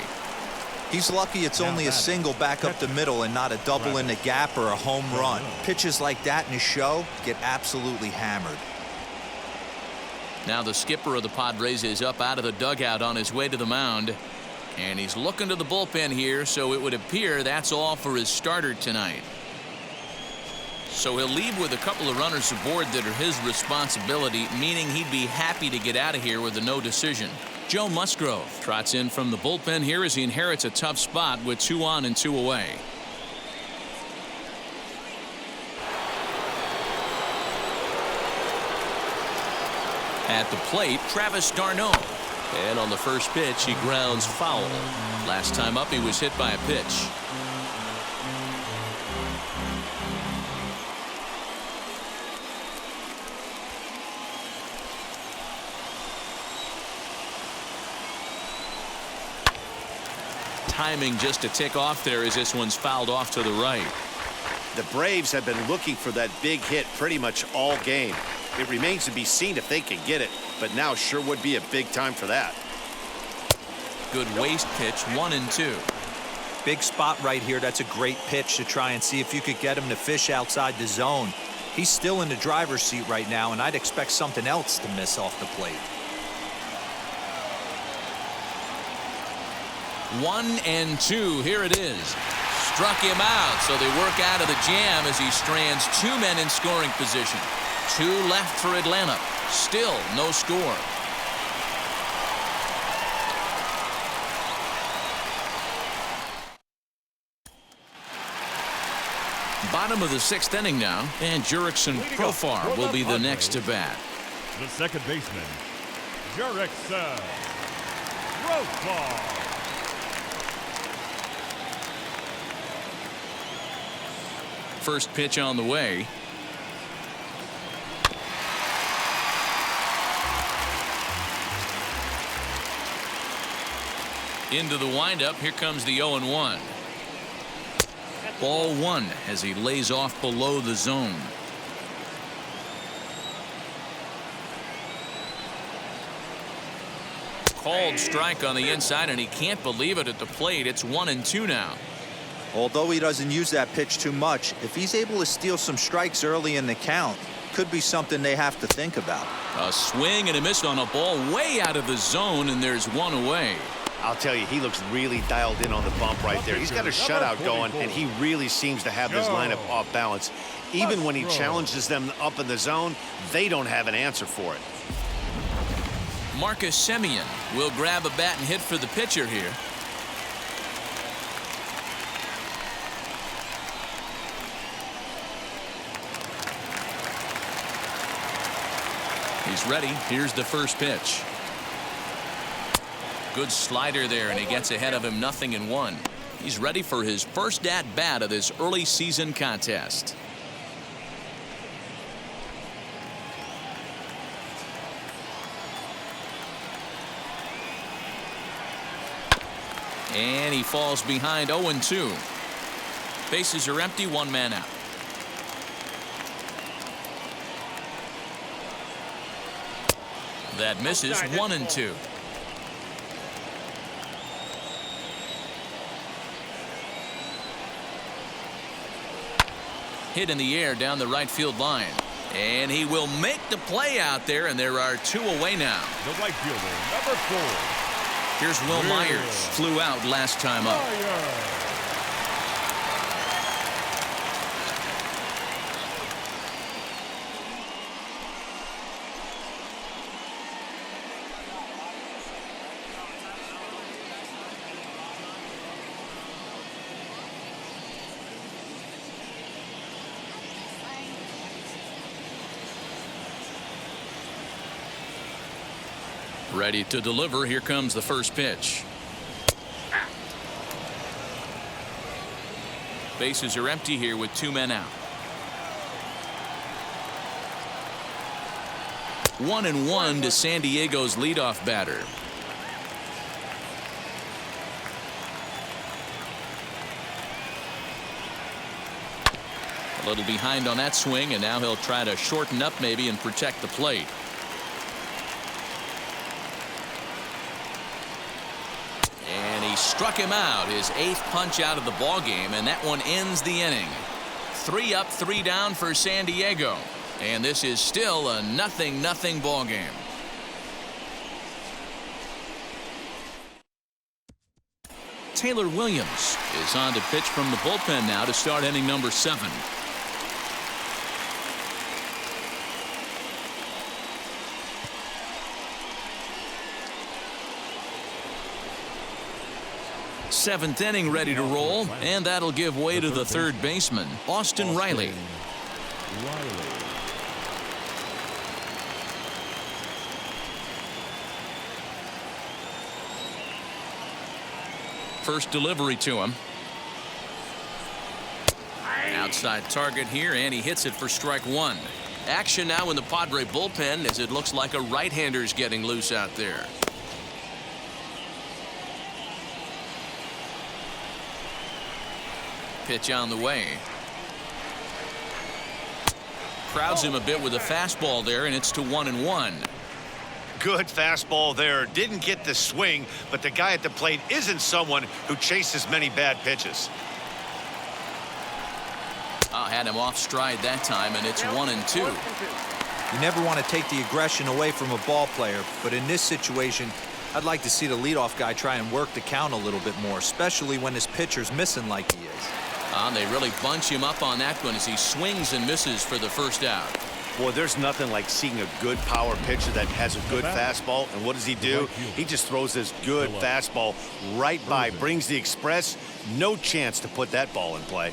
Speaker 3: He's lucky it's only a single back up the middle and not a double in the gap or a home run. Pitches like that in his show get absolutely hammered.
Speaker 1: Now the skipper of the Padres is up out of the dugout on his way to the mound. And he's looking to the bullpen here, so it would appear that's all for his starter tonight. So he'll leave with a couple of runners aboard that are his responsibility, meaning he'd be happy to get out of here with a no decision. Joe Musgrove trots in from the bullpen here as he inherits a tough spot with 2 on and 2 away. At the plate, Travis d'Arnaud.
Speaker 5: And on the first pitch, he grounds foul.
Speaker 1: Last time up, he was hit by a pitch. Timing just to tick off there as this one's fouled off to the right.
Speaker 2: The Braves have been looking for that big hit pretty much all game. It remains to be seen if they can get it, but now sure would be a big time for that.
Speaker 1: Good waist pitch, 1-2.
Speaker 3: Big spot right here. That's a great pitch to try and see if you could get him to fish outside the zone. He's still in the driver's seat right now, and I'd expect something else to miss off the plate.
Speaker 1: 1-2. Here it is. Struck him out, so they work out of the jam as he strands 2 men in scoring position. 2 left for Atlanta. Still no score. Bottom of the 6th inning now, and Jurickson Profar will be the next to bat.
Speaker 4: The second baseman, Jurickson Profar.
Speaker 1: First pitch on the way. Into the windup. Here comes the 0-1. Ball 1 as he lays off below the zone. Called strike on the inside, and he can't believe it at the plate. It's 1-2 now.
Speaker 3: Although he doesn't use that pitch too much, if he's able to steal some strikes early in the count, could be something they have to think about.
Speaker 1: A swing and a miss on a ball way out of the zone, and there's 1 away.
Speaker 2: I'll tell you, he looks really dialed in on the bump right there. He's got a shutout going, and he really seems to have this lineup off balance. Even when he challenges them up in the zone, they don't have an answer for it.
Speaker 1: Marcus Semien will grab a bat and hit for the pitcher here. He's ready. Here's the first pitch. Good slider there, and he gets ahead of him 0-1. He's ready for his first at-bat of this early season contest. And he falls behind 0-2. Bases are empty, 1 man out. That misses. 1-2. Hit in the air down the right field line. And he will make the play out there, and there are 2 away now.
Speaker 4: The right fielder, number 4.
Speaker 1: Here's Will Myers. Flew out last time up. Ready to deliver. Here comes the first pitch. Bases are empty here with 2 men out. 1-1 to San Diego's leadoff batter. A little behind on that swing, and now he'll try to shorten up maybe and protect the plate. Struck struck him out, his 8th punch out of the ball game, and that one ends the inning. 3 up, 3 down for San Diego, and this is still a 0-0 ball game. Taylor Williams is on to pitch from the bullpen now to start inning number 7. Seventh inning ready to roll, and that'll give way to the 3rd baseman, Austin Riley. First delivery to him. Outside target here, and he hits it for strike 1. Action now in the Padre bullpen as it looks like a right-hander's getting loose out there. Pitch on the way. Crowds him a bit with a fastball there, and it's to 1-1.
Speaker 2: Good fastball there. Didn't get the swing, but the guy at the plate isn't someone who chases many bad pitches.
Speaker 1: Had him off stride that time, and it's 1-2.
Speaker 3: You never want to take the aggression away from a ball player, but in this situation, I'd like to see the leadoff guy try and work the count a little bit more, especially when his pitcher's missing like he is.
Speaker 1: They really bunch him up on that one as he swings and misses for the first out.
Speaker 2: Boy, there's nothing like seeing a good power pitcher that has a good fastball. And what does he do? He just throws this good fastball right by, brings the express. No chance to put that ball in play.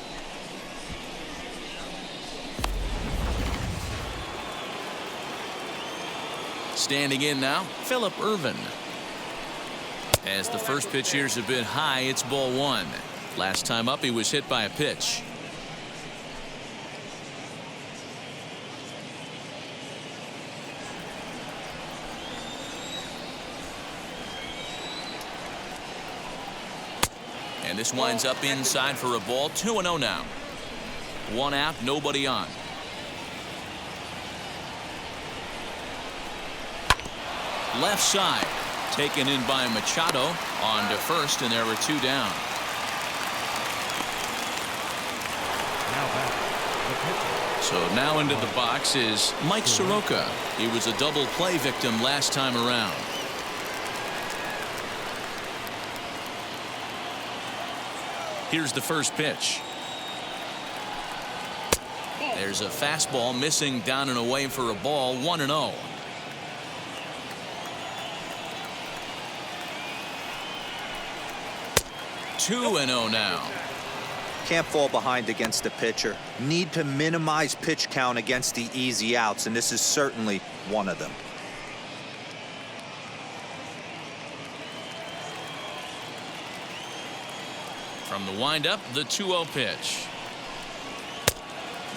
Speaker 1: Standing in now, Phillip Ervin. As the first pitch here's a bit high, it's ball 1. Last time up, he was hit by a pitch. And this winds up inside for a ball. 2-0 now. 1 out, nobody on. Left side, taken in by Machado on to first, and there were 2 down. So now into the box is Mike Soroka. He was a double play victim last time around. Here's the first pitch. There's a fastball missing down and away for a ball. 1-0. 2-0 now.
Speaker 3: Can't fall behind against the pitcher. Need to minimize pitch count against the easy outs, and this is certainly one of them.
Speaker 1: From the windup, the 2-0 pitch.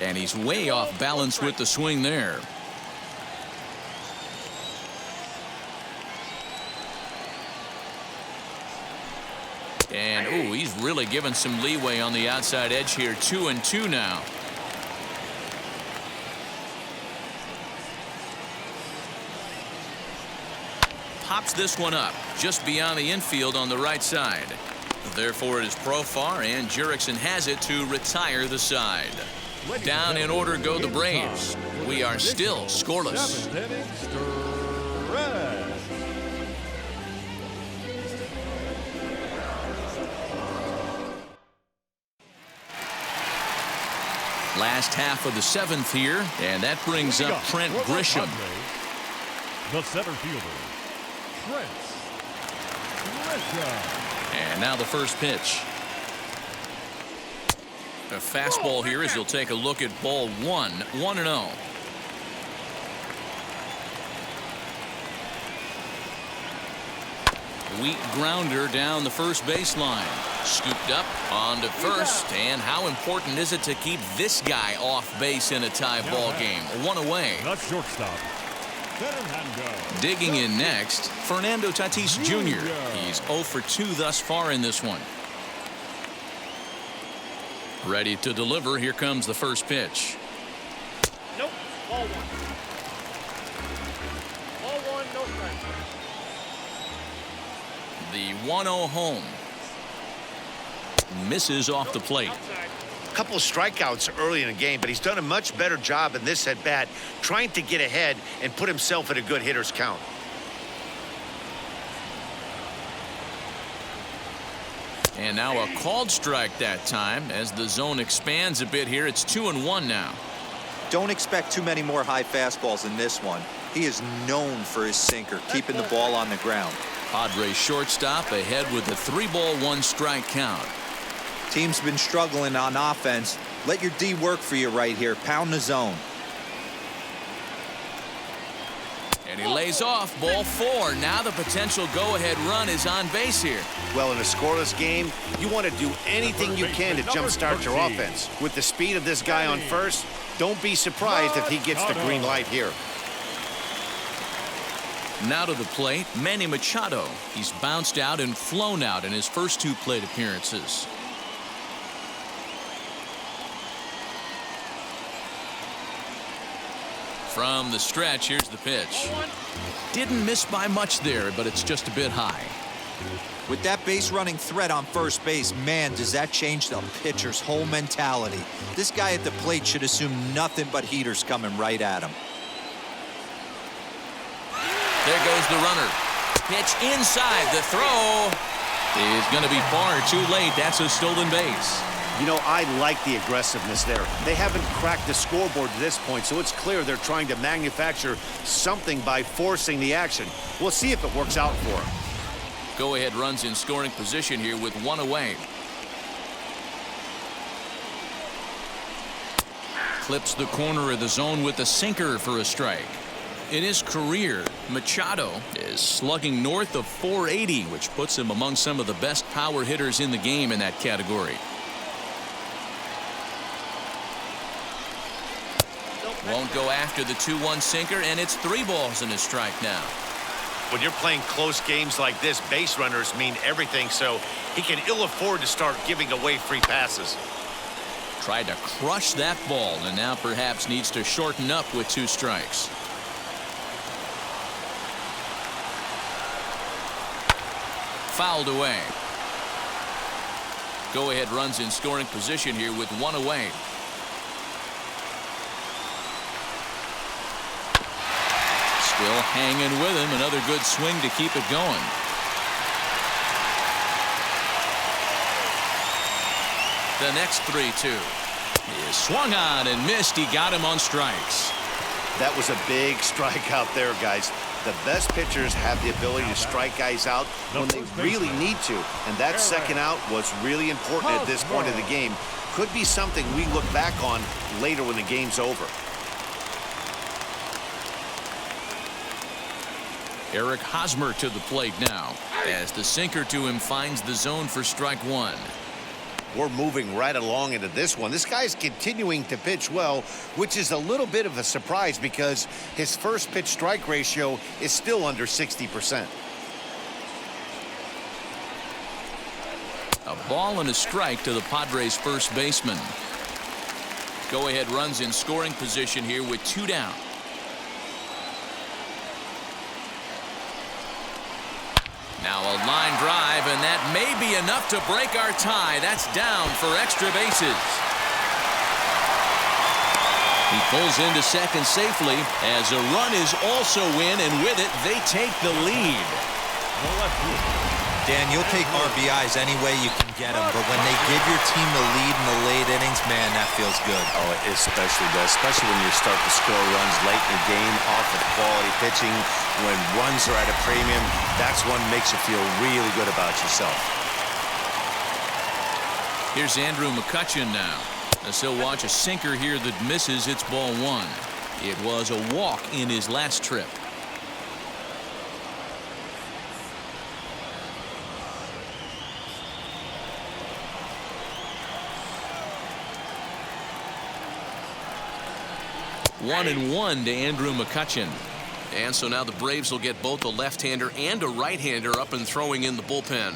Speaker 1: And he's way off balance with the swing there. And ooh, he's really given some leeway on the outside edge here. 2-2 now. Pops this one up just beyond the infield on the right side. Therefore, it is Profar, and Jurickson has it to retire the side. Down in order go the Braves. We are still scoreless. Last half of the 7th here, and that brings up Trent Grisham.
Speaker 4: The center fielder, Trent Grisham.
Speaker 1: And now the first pitch. A fastball here as he'll take a look at ball 1. 1-0. Weak grounder down the first baseline. Scooped up onto first, and how important is it to keep this guy off base in a tie ball game? 1 away.
Speaker 4: The shortstop, Fernando.
Speaker 1: Digging in next, Fernando Tatis Jr. He's 0 for 2 thus far in this one. Ready to deliver. Here comes the first pitch.
Speaker 7: Nope. Ball 1. Ball 1, no strike.
Speaker 1: The 1-0 home.
Speaker 5: Misses off the plate.
Speaker 2: A couple of strikeouts early in the game, but he's done a much better job in this at bat trying to get ahead and put himself in a good hitter's count.
Speaker 1: And now a called strike that time as the zone expands a bit here. It's 2-1 now.
Speaker 3: Don't expect too many more high fastballs in this one. He is known for his sinker, keeping the ball on the ground.
Speaker 1: Padres shortstop ahead with a 3-ball 1-strike count.
Speaker 3: Team's been struggling on offense. Let your D work for you right here. Pound the zone.
Speaker 1: And he lays off ball 4. Now the potential go-ahead run is on base here.
Speaker 2: Well, in a scoreless game, you want to do anything you can to jumpstart your offense. With the speed of this guy on first, don't be surprised if he gets the green light here.
Speaker 1: Now to the plate, Manny Machado. He's bounced out and flown out in his first 2 plate appearances. From the stretch, here's the pitch. Didn't miss by much there, but it's just a bit high.
Speaker 3: With that base running threat on first base, man, does that change the pitcher's whole mentality. This guy at the plate should assume nothing but heaters coming right at him.
Speaker 1: There goes the runner. Pitch inside. The throw is going to be far too late. That's a stolen base.
Speaker 2: You know, I like the aggressiveness there. They haven't cracked the scoreboard to this point, so it's clear they're trying to manufacture something by forcing the action. We'll see if it works out for them.
Speaker 1: Go-ahead runs in scoring position here with 1 away. Clips the corner of the zone with the sinker for a strike. In his career, Machado is slugging north of 480, which puts him among some of the best power hitters in the game in that category. Won't go after the 2-1 sinker, and it's 3 balls and a strike now.
Speaker 2: When you're playing close games like this, base runners mean everything, so he can ill afford to start giving away free passes.
Speaker 1: Tried to crush that ball, and now perhaps needs to shorten up with 2 strikes. Fouled away. Go-ahead runs in scoring position here with 1 away. Still hanging with him. Another good swing to keep it going. The next 3-2 is swung on and missed. He got him on strikes.
Speaker 2: That was a big strike out there, guys. The best pitchers have the ability to strike guys out when they really need to, and that second out was really important at this point of the game. Could be something we look back on later when the game's over.
Speaker 1: Eric Hosmer to the plate now as the sinker to him finds the zone for strike 1.
Speaker 2: We're moving right along into this one. This guy's continuing to pitch well, which is a little bit of a surprise because his first pitch strike ratio is still under 60%.
Speaker 1: A ball and a strike to the Padres first baseman. Go ahead runs in scoring position here with 2 down. Now a line drive, and that may be enough to break our tie. That's down for extra bases. He pulls into second safely as a run is also in, and with it, they take the lead.
Speaker 3: Dan, you'll take RBIs any way you can get them, but when they give your team the lead in the late innings, man, that feels good.
Speaker 2: Oh, it especially does, especially when you start to score runs late in the game off of quality pitching. When runs are at a premium, that's one makes you feel really good about yourself.
Speaker 1: Here's Andrew McCutchen now. As he'll watch a sinker here that misses. It's ball 1. It was a walk in his last trip. One and 1 to Andrew McCutchen. And so now the Braves will get both a left-hander and a right-hander up and throwing in the bullpen.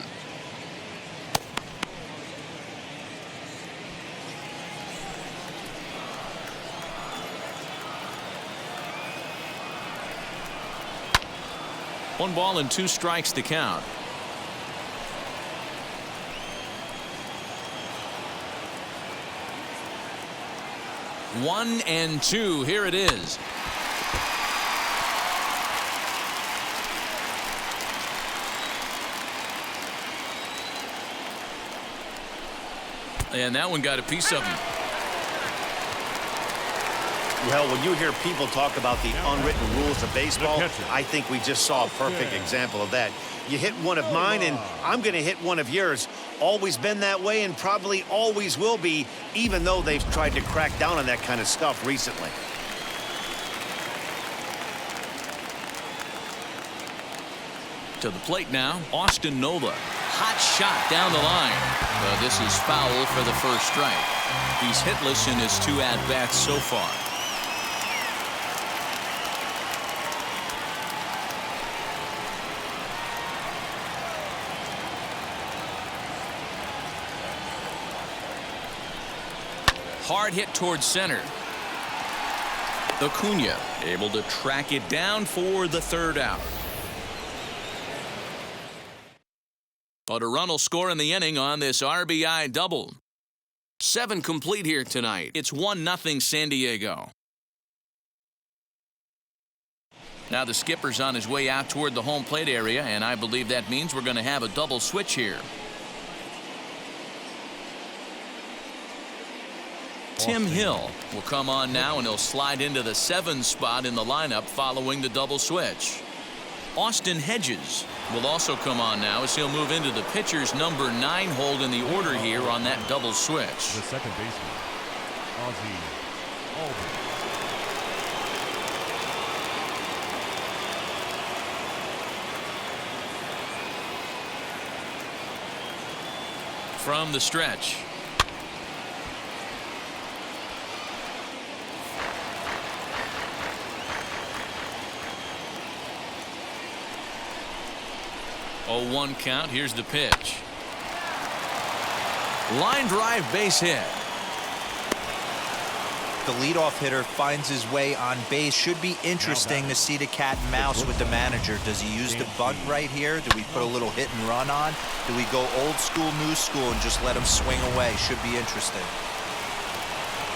Speaker 1: One ball and 2 strikes to count. 1-2. Here it is. And that one got a piece of him.
Speaker 2: Well, when you hear people talk about the unwritten rules of baseball, I think we just saw a perfect example of that. You hit one of mine, and I'm going to hit one of yours. Always been that way and probably always will be, even though they've tried to crack down on that kind of stuff recently.
Speaker 1: To the plate now, Austin Nola. Hot shot down the line. This is foul for the first strike. He's hitless in his 2 at-bats so far. Hard hit towards center. Acuna able to track it down for the 3rd out. But a run will score in the inning on this RBI double. 7 complete here tonight. It's 1-0 San Diego. Now the skipper's on his way out toward the home plate area, and I believe that means we're going to have a double switch here. Tim Hill will come on now, and he'll slide into the 7 spot in the lineup following the double switch. Austin Hedges will also come on now as he'll move into the pitcher's number 9 hold in the order here on that double switch.
Speaker 4: The second baseman, Ozzie Albies.
Speaker 1: From the stretch. Oh, 1 count. Here's the pitch. Line drive, base hit.
Speaker 3: The leadoff hitter finds his way on base. Should be interesting to see the cat and mouse with the manager. Does he use the bunt right here? Do we put a little hit and run on? Do we go old school, new school, and just let him swing away? Should be interesting.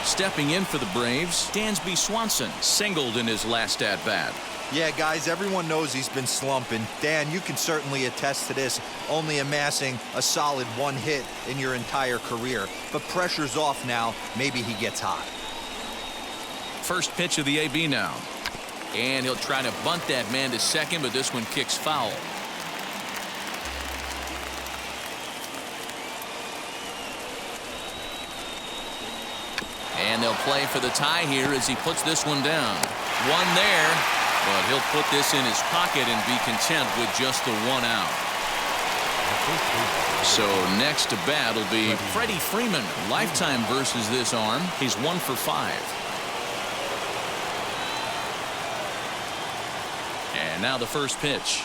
Speaker 1: Stepping in for the Braves, Dansby Swanson singled in his last at-bat.
Speaker 3: Yeah, guys, everyone knows he's been slumping. Dan, you can certainly attest to this, only amassing a solid 1 hit in your entire career. But pressure's off now. Maybe he gets hot.
Speaker 1: First pitch of the AB now. And he'll try to bunt that man to second, but this one kicks foul. And they'll play for the tie here as he puts this one down. 1 there. But he'll put this in his pocket and be content with just the 1 out. So next to bat will be Freddie Freeman. Lifetime versus this arm. He's 1 for 5. And now the first pitch.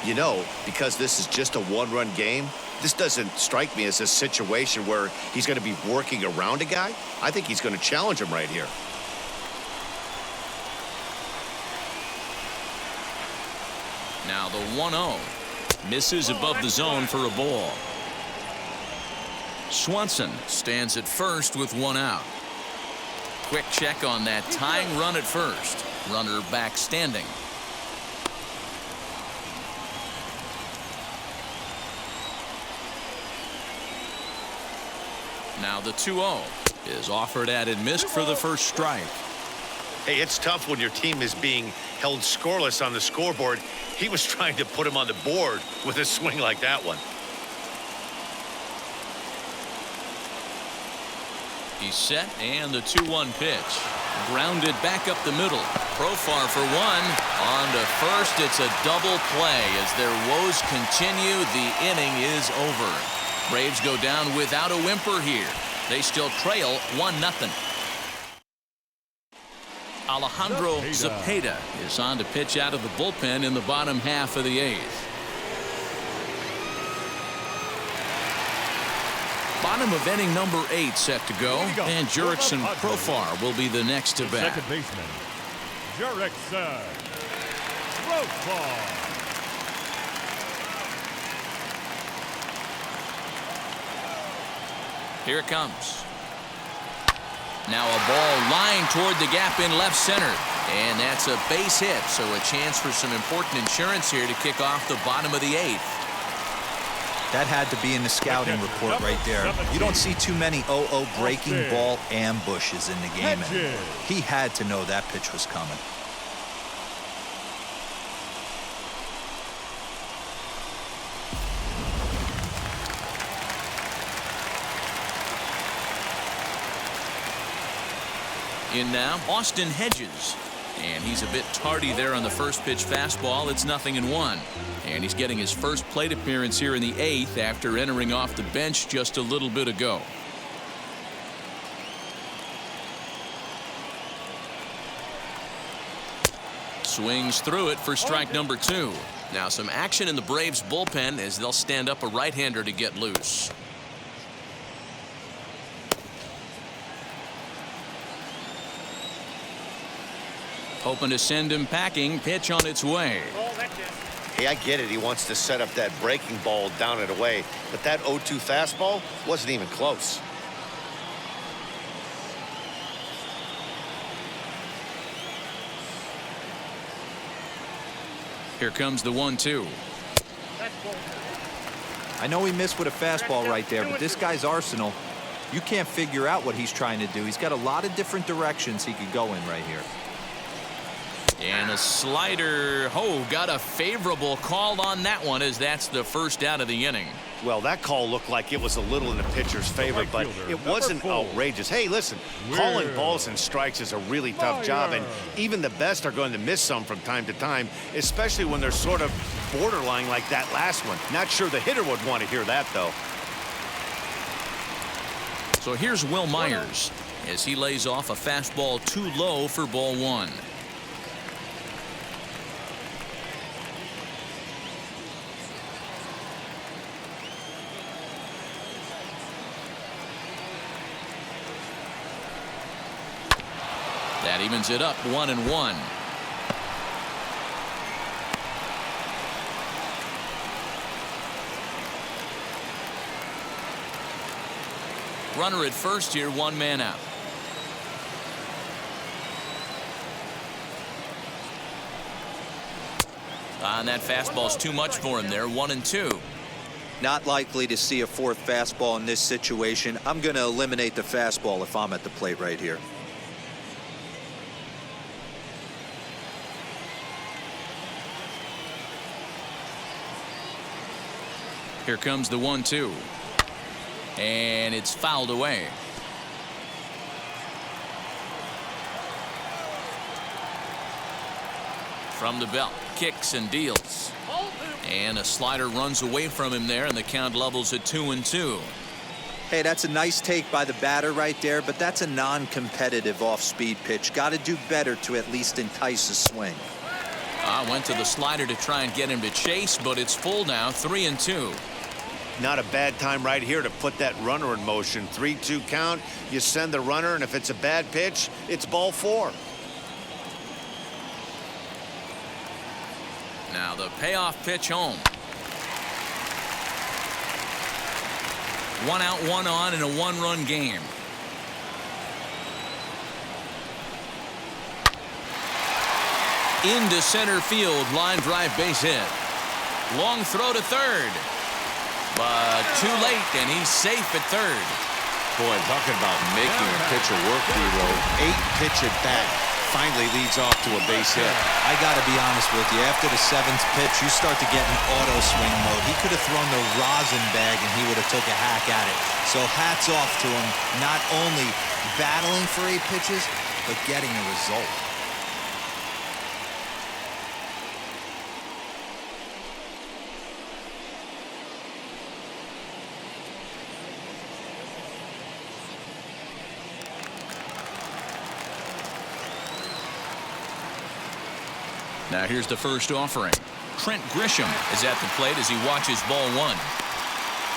Speaker 2: You know, because this is just a 1-run game, this doesn't strike me as a situation where he's going to be working around a guy. I think he's going to challenge him right here.
Speaker 1: Now the 1-0 misses above the zone for a ball. Swanson stands at first with 1 out. Quick check on that tying run at first. Runner back standing. Now the 2-0 is offered at and missed for the first strike.
Speaker 2: Hey, it's tough when your team is being held scoreless on the scoreboard. He was trying to put him on the board with a swing like that one.
Speaker 1: He's set, and the 2-1 pitch. Grounded back up the middle. Profar for 1. On to first. It's a double play. As their woes continue, the inning is over. Braves go down without a whimper here. They still trail 1-0. Alejandro Zepeda is on to pitch out of the bullpen in the bottom half of the 8th. Bottom of inning number 8 set to go, and Jurickson Profar will be the next to bat.
Speaker 4: Second baseman, Jurickson Profar.
Speaker 1: Here it comes. Now a ball lying toward the gap in left center. And that's a base hit, so a chance for some important insurance here to kick off the bottom of the 8th.
Speaker 3: That had to be in the scouting report right there. You don't see too many 0-0 breaking ball ambushes in the game. And he had to know that pitch was coming.
Speaker 1: In now, Austin Hedges. And he's a bit tardy there on the first pitch fastball. It's 0-1. And he's getting his first plate appearance here in the 8th after entering off the bench just a little bit ago. Swings through it for strike number 2. Now some action in the Braves bullpen as they'll stand up a right-hander to get loose. Hoping to send him packing. Pitch on its way.
Speaker 2: Hey, I get it. He wants to set up that breaking ball down and away, but that 0-2 fastball wasn't even close.
Speaker 1: Here comes the 1-2.
Speaker 3: I know he missed with a fastball right there, but this guy's arsenal, you can't figure out what he's trying to do. He's got a lot of different directions he could go in right here.
Speaker 1: And a slider. Oh, got a favorable call on that one, as that's the first out of the inning.
Speaker 2: Well, that call looked like it was a little in the pitcher's favor, but it wasn't outrageous. Hey, listen, calling balls and strikes is a really tough job, and even the best are going to miss some from time to time, especially when they're sort of borderline like that last one. Not sure the hitter would want to hear that, though.
Speaker 1: So here's Will Myers as he lays off a fastball too low for ball 1. That evens it up 1-1. Runner at first here, 1 man out. And that fastball's too much for him there, 1-2.
Speaker 3: Not likely to see a 4th fastball in this situation. I'm going to eliminate the fastball if I'm at the plate right here.
Speaker 1: Here comes the 1-2. And it's fouled away. From the belt, kicks and deals. And a slider runs away from him there, and the count levels at 2-2.
Speaker 3: Hey, that's a nice take by the batter right there, but that's a non-competitive off-speed pitch. Got to do better to at least entice a swing.
Speaker 1: Went to the slider to try and get him to chase, but it's full now, 3-2.
Speaker 2: Not a bad time right here to put that runner in motion. 3-2 count. You send the runner, and if it's a bad pitch, it's ball 4.
Speaker 1: Now the payoff pitch home. 1 out, 1 on in a 1-run game. Into center field, line drive base hit. Long throw to third. But too late, and he's safe at third.
Speaker 2: Boy, talking about making a pitcher work, D-Row. 8-pitch at bat. Finally leads off to a base hit.
Speaker 3: I got to be honest with you. After the 7th pitch, you start to get in auto swing mode. He could have thrown the rosin bag, and he would have took a hack at it. So hats off to him, not only battling for 8 pitches, but getting a result.
Speaker 1: Now here's the first offering. Trent Grisham is at the plate as he watches ball 1.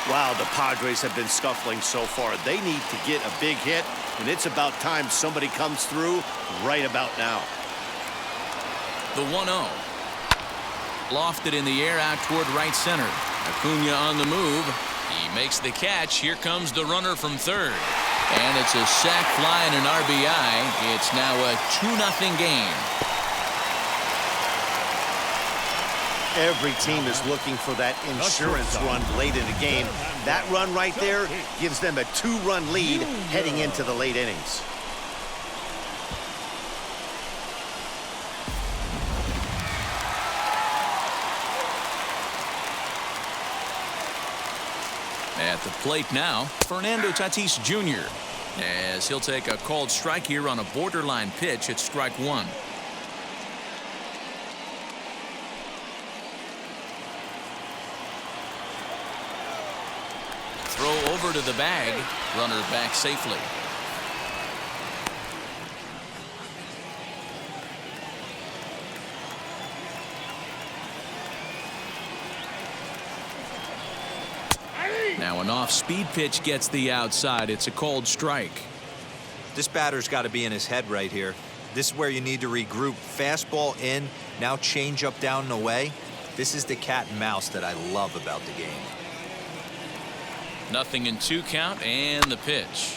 Speaker 2: Wow, the Padres have been scuffling so far. They need to get a big hit, and it's about time somebody comes through right about now.
Speaker 1: The 1-0. Lofted in the air out toward right center. Acuna on the move. He makes the catch. Here comes the runner from third. And it's a sac fly and an RBI. It's now a 2-0 game.
Speaker 2: Every team is looking for that insurance run late in the game. That run right there gives them a 2-run lead heading into the late innings.
Speaker 1: At the plate now, Fernando Tatis Jr. as he'll take a called strike here on a borderline pitch at strike one. Throw over to the bag. Runner back safely. Now an off-speed pitch gets the outside. It's a called strike.
Speaker 3: This batter's got to be in his head right here. This is where you need to regroup. Fastball in, now change up down and away. This is the cat and mouse that I love about the game.
Speaker 1: 0-2 count and the pitch.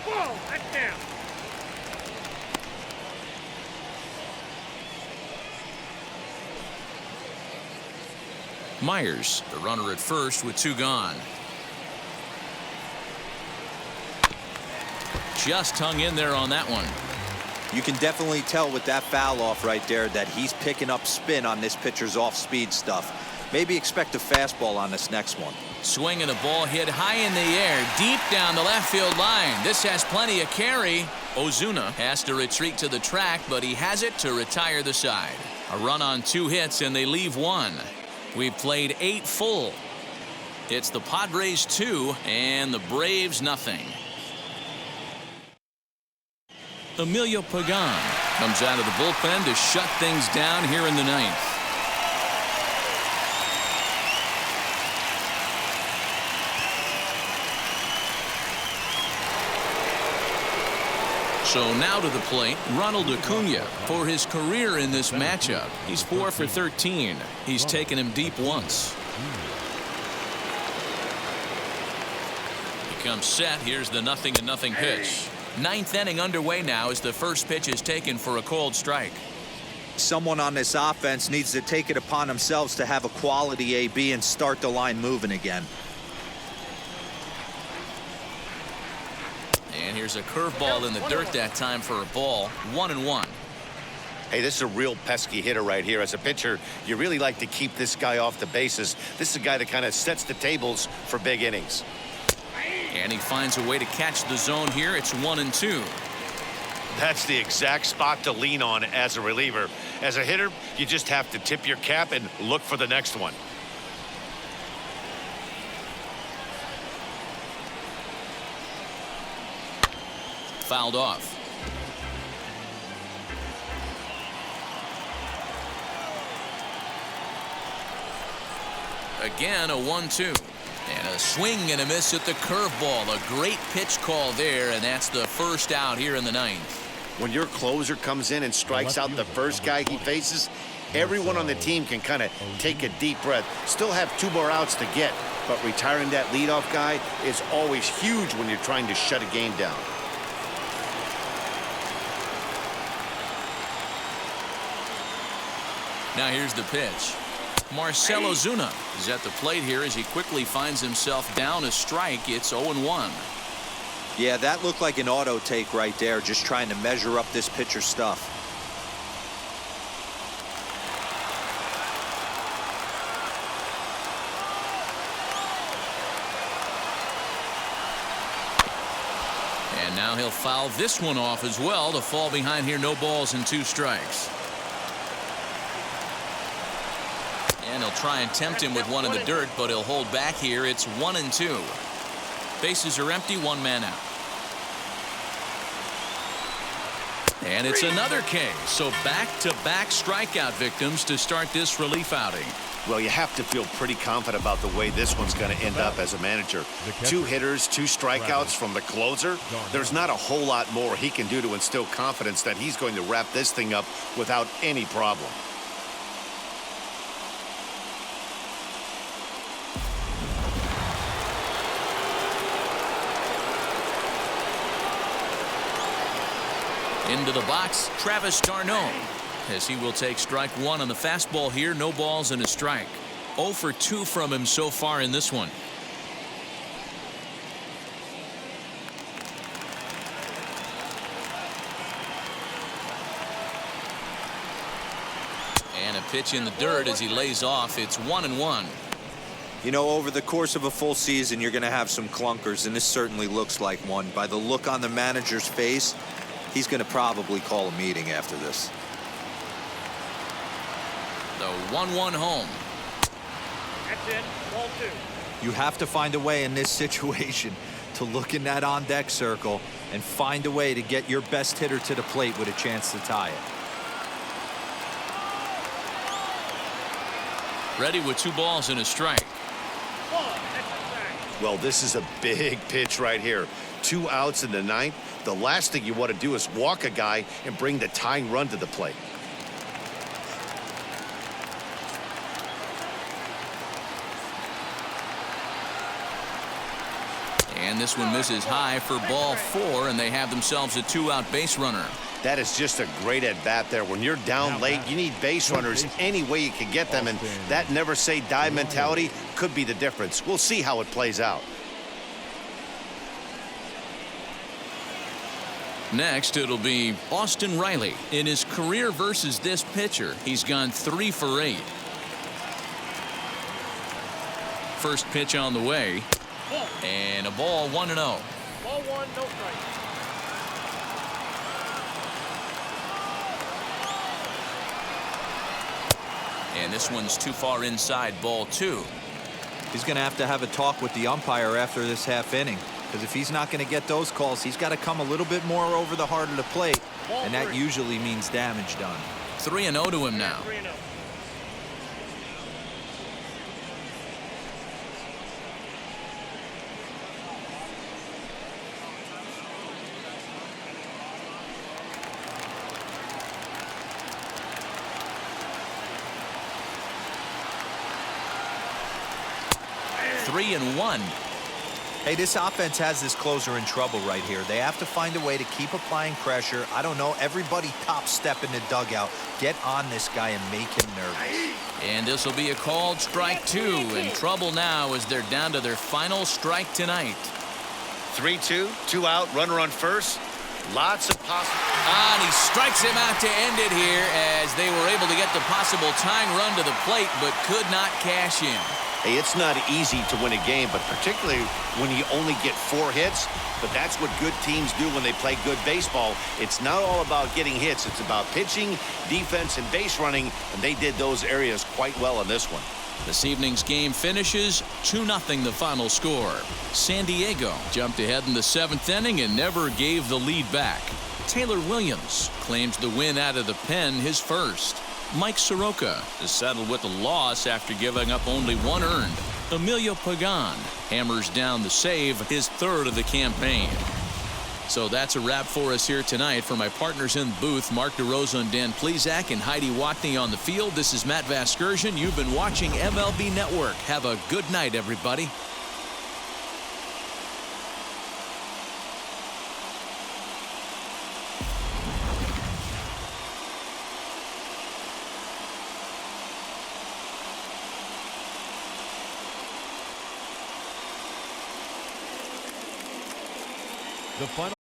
Speaker 7: Whoa, that's down.
Speaker 1: Myers, the runner at first with 2 gone. Just hung in there on that one.
Speaker 3: You can definitely tell with that foul off right there that he's picking up spin on this pitcher's off-speed stuff. Maybe expect a fastball on this next one.
Speaker 1: Swinging a ball hit high in the air, deep down the left field line. This has plenty of carry. Ozuna has to retreat to the track, but he has it to retire the side. A run on 2 hits, and they leave 1. We've played 8 full. It's the Padres 2 and the Braves 0. Emilio Pagan comes out of the bullpen to shut things down here in the 9th. So now to the plate, Ronald Acuna for his career in this matchup. He's 4 for 13. He's taken him deep once. He comes set. Here's the 0-0 pitch. 9th inning underway now as the first pitch is taken for a called strike.
Speaker 3: Someone on this offense needs to take it upon themselves to have a quality AB and start the line moving again.
Speaker 1: And here's a curveball in the dirt that time for a ball. 1-1.
Speaker 2: Hey, this is a real pesky hitter right here. As a pitcher, you really like to keep this guy off the bases. This is a guy that kind of sets the tables for big innings.
Speaker 1: And he finds a way to catch the zone here. It's 1-2.
Speaker 2: That's the exact spot to lean on as a reliever. As a hitter, you just have to tip your cap and look for the next one.
Speaker 1: Fouled off. Again, a 1-2. And a swing and a miss at the curveball. A great pitch call there, and that's the first out here in the 9th.
Speaker 2: When your closer comes in and strikes out the first guy he faces, everyone on the team can kind of take a deep breath. Still have 2 more outs to get, but retiring that leadoff guy is always huge when you're trying to shut a game down.
Speaker 1: Now here's the pitch. Marcell Ozuna is at the plate here as he quickly finds himself down a strike. It's 0-1.
Speaker 3: Yeah, that looked like an auto take right there, just trying to measure up this pitcher's stuff.
Speaker 1: And now he'll foul this one off as well to fall behind here. No balls and 2 strikes. And he'll try and tempt him with one in the dirt, but he'll hold back here. It's 1-2. Bases are empty, 1 man out. And it's another K. So back-to-back strikeout victims to start this relief outing.
Speaker 2: Well, you have to feel pretty confident about the way this one's going to end up as a manager. 2 hitters, 2 strikeouts from the closer. There's not a whole lot more he can do to instill confidence that he's going to wrap this thing up without any problem.
Speaker 1: Into the box, Travis d'Arnaud, as he will take strike 1 on the fastball here. No balls and a strike. 0 for 2 from him so far in this one. And a pitch in the dirt as he lays off. It's 1-1.
Speaker 3: You know, over the course of a full season, you're going to have some clunkers, and this certainly looks like one. By the look on the manager's face, he's going to probably call a meeting after this.
Speaker 1: The 1-1 home.
Speaker 7: That's in. Ball 2.
Speaker 3: You have to find a way in this situation to look in that on-deck circle and find a way to get your best hitter to the plate with a chance to tie it.
Speaker 1: Ready with 2 balls and a strike.
Speaker 2: Well, this is a big pitch right here. 2 outs in the 9th. The last thing you want to do is walk a guy and bring the tying run to the plate.
Speaker 1: And this one misses high for ball 4, and they have themselves a 2-out base runner.
Speaker 2: That is just a great at-bat there. When you're down late, you need base runners any way you can get them, and that never-say-die mentality could be the difference. We'll see how it plays out.
Speaker 1: Next, it'll be Austin Riley. In his career versus this pitcher, he's gone 3 for 8. First pitch on the way. And a ball 1-0.
Speaker 7: Ball 1, no strike.
Speaker 1: And this one's too far inside, ball 2.
Speaker 3: He's going to have a talk with the umpire after this half inning, because if he's not going to get those calls, he's got to come a little bit more over the heart of the plate, and that usually means damage done.
Speaker 1: 3-0 to him now.
Speaker 7: 3-0.
Speaker 1: Three and 1.
Speaker 3: Hey, this offense has this closer in trouble right here. They have to find a way to keep applying pressure. I don't know, everybody top step in the dugout. Get on this guy and make him nervous.
Speaker 1: And this will be a called strike 2. In trouble now as they're down to their final strike tonight.
Speaker 2: 3-2, 2 out, runner on first. Lots of possible.
Speaker 1: And he strikes him out to end it here as they were able to get the possible tying run to the plate but could not cash in.
Speaker 2: Hey, it's not easy to win a game, but particularly when you only get 4 hits. But that's what good teams do when they play good baseball. It's not all about getting hits. It's about pitching, defense, and base running, and they did those areas quite well in this one.
Speaker 1: This evening's game finishes 2-0 the final score. San Diego jumped ahead in the 7th inning and never gave the lead back. Taylor Williams claims the win out of the pen, his first. Mike Soroka is settled with a loss after giving up only 1 earned. Emilio Pagan hammers down the save, his 3rd of the campaign. So that's a wrap for us here tonight. For my partners in the booth, Mark DeRosa and Dan Plesac and Heidi Watney on the field, this is Matt Vasgersian. You've been watching MLB Network. Have a good night, everybody.
Speaker 4: The final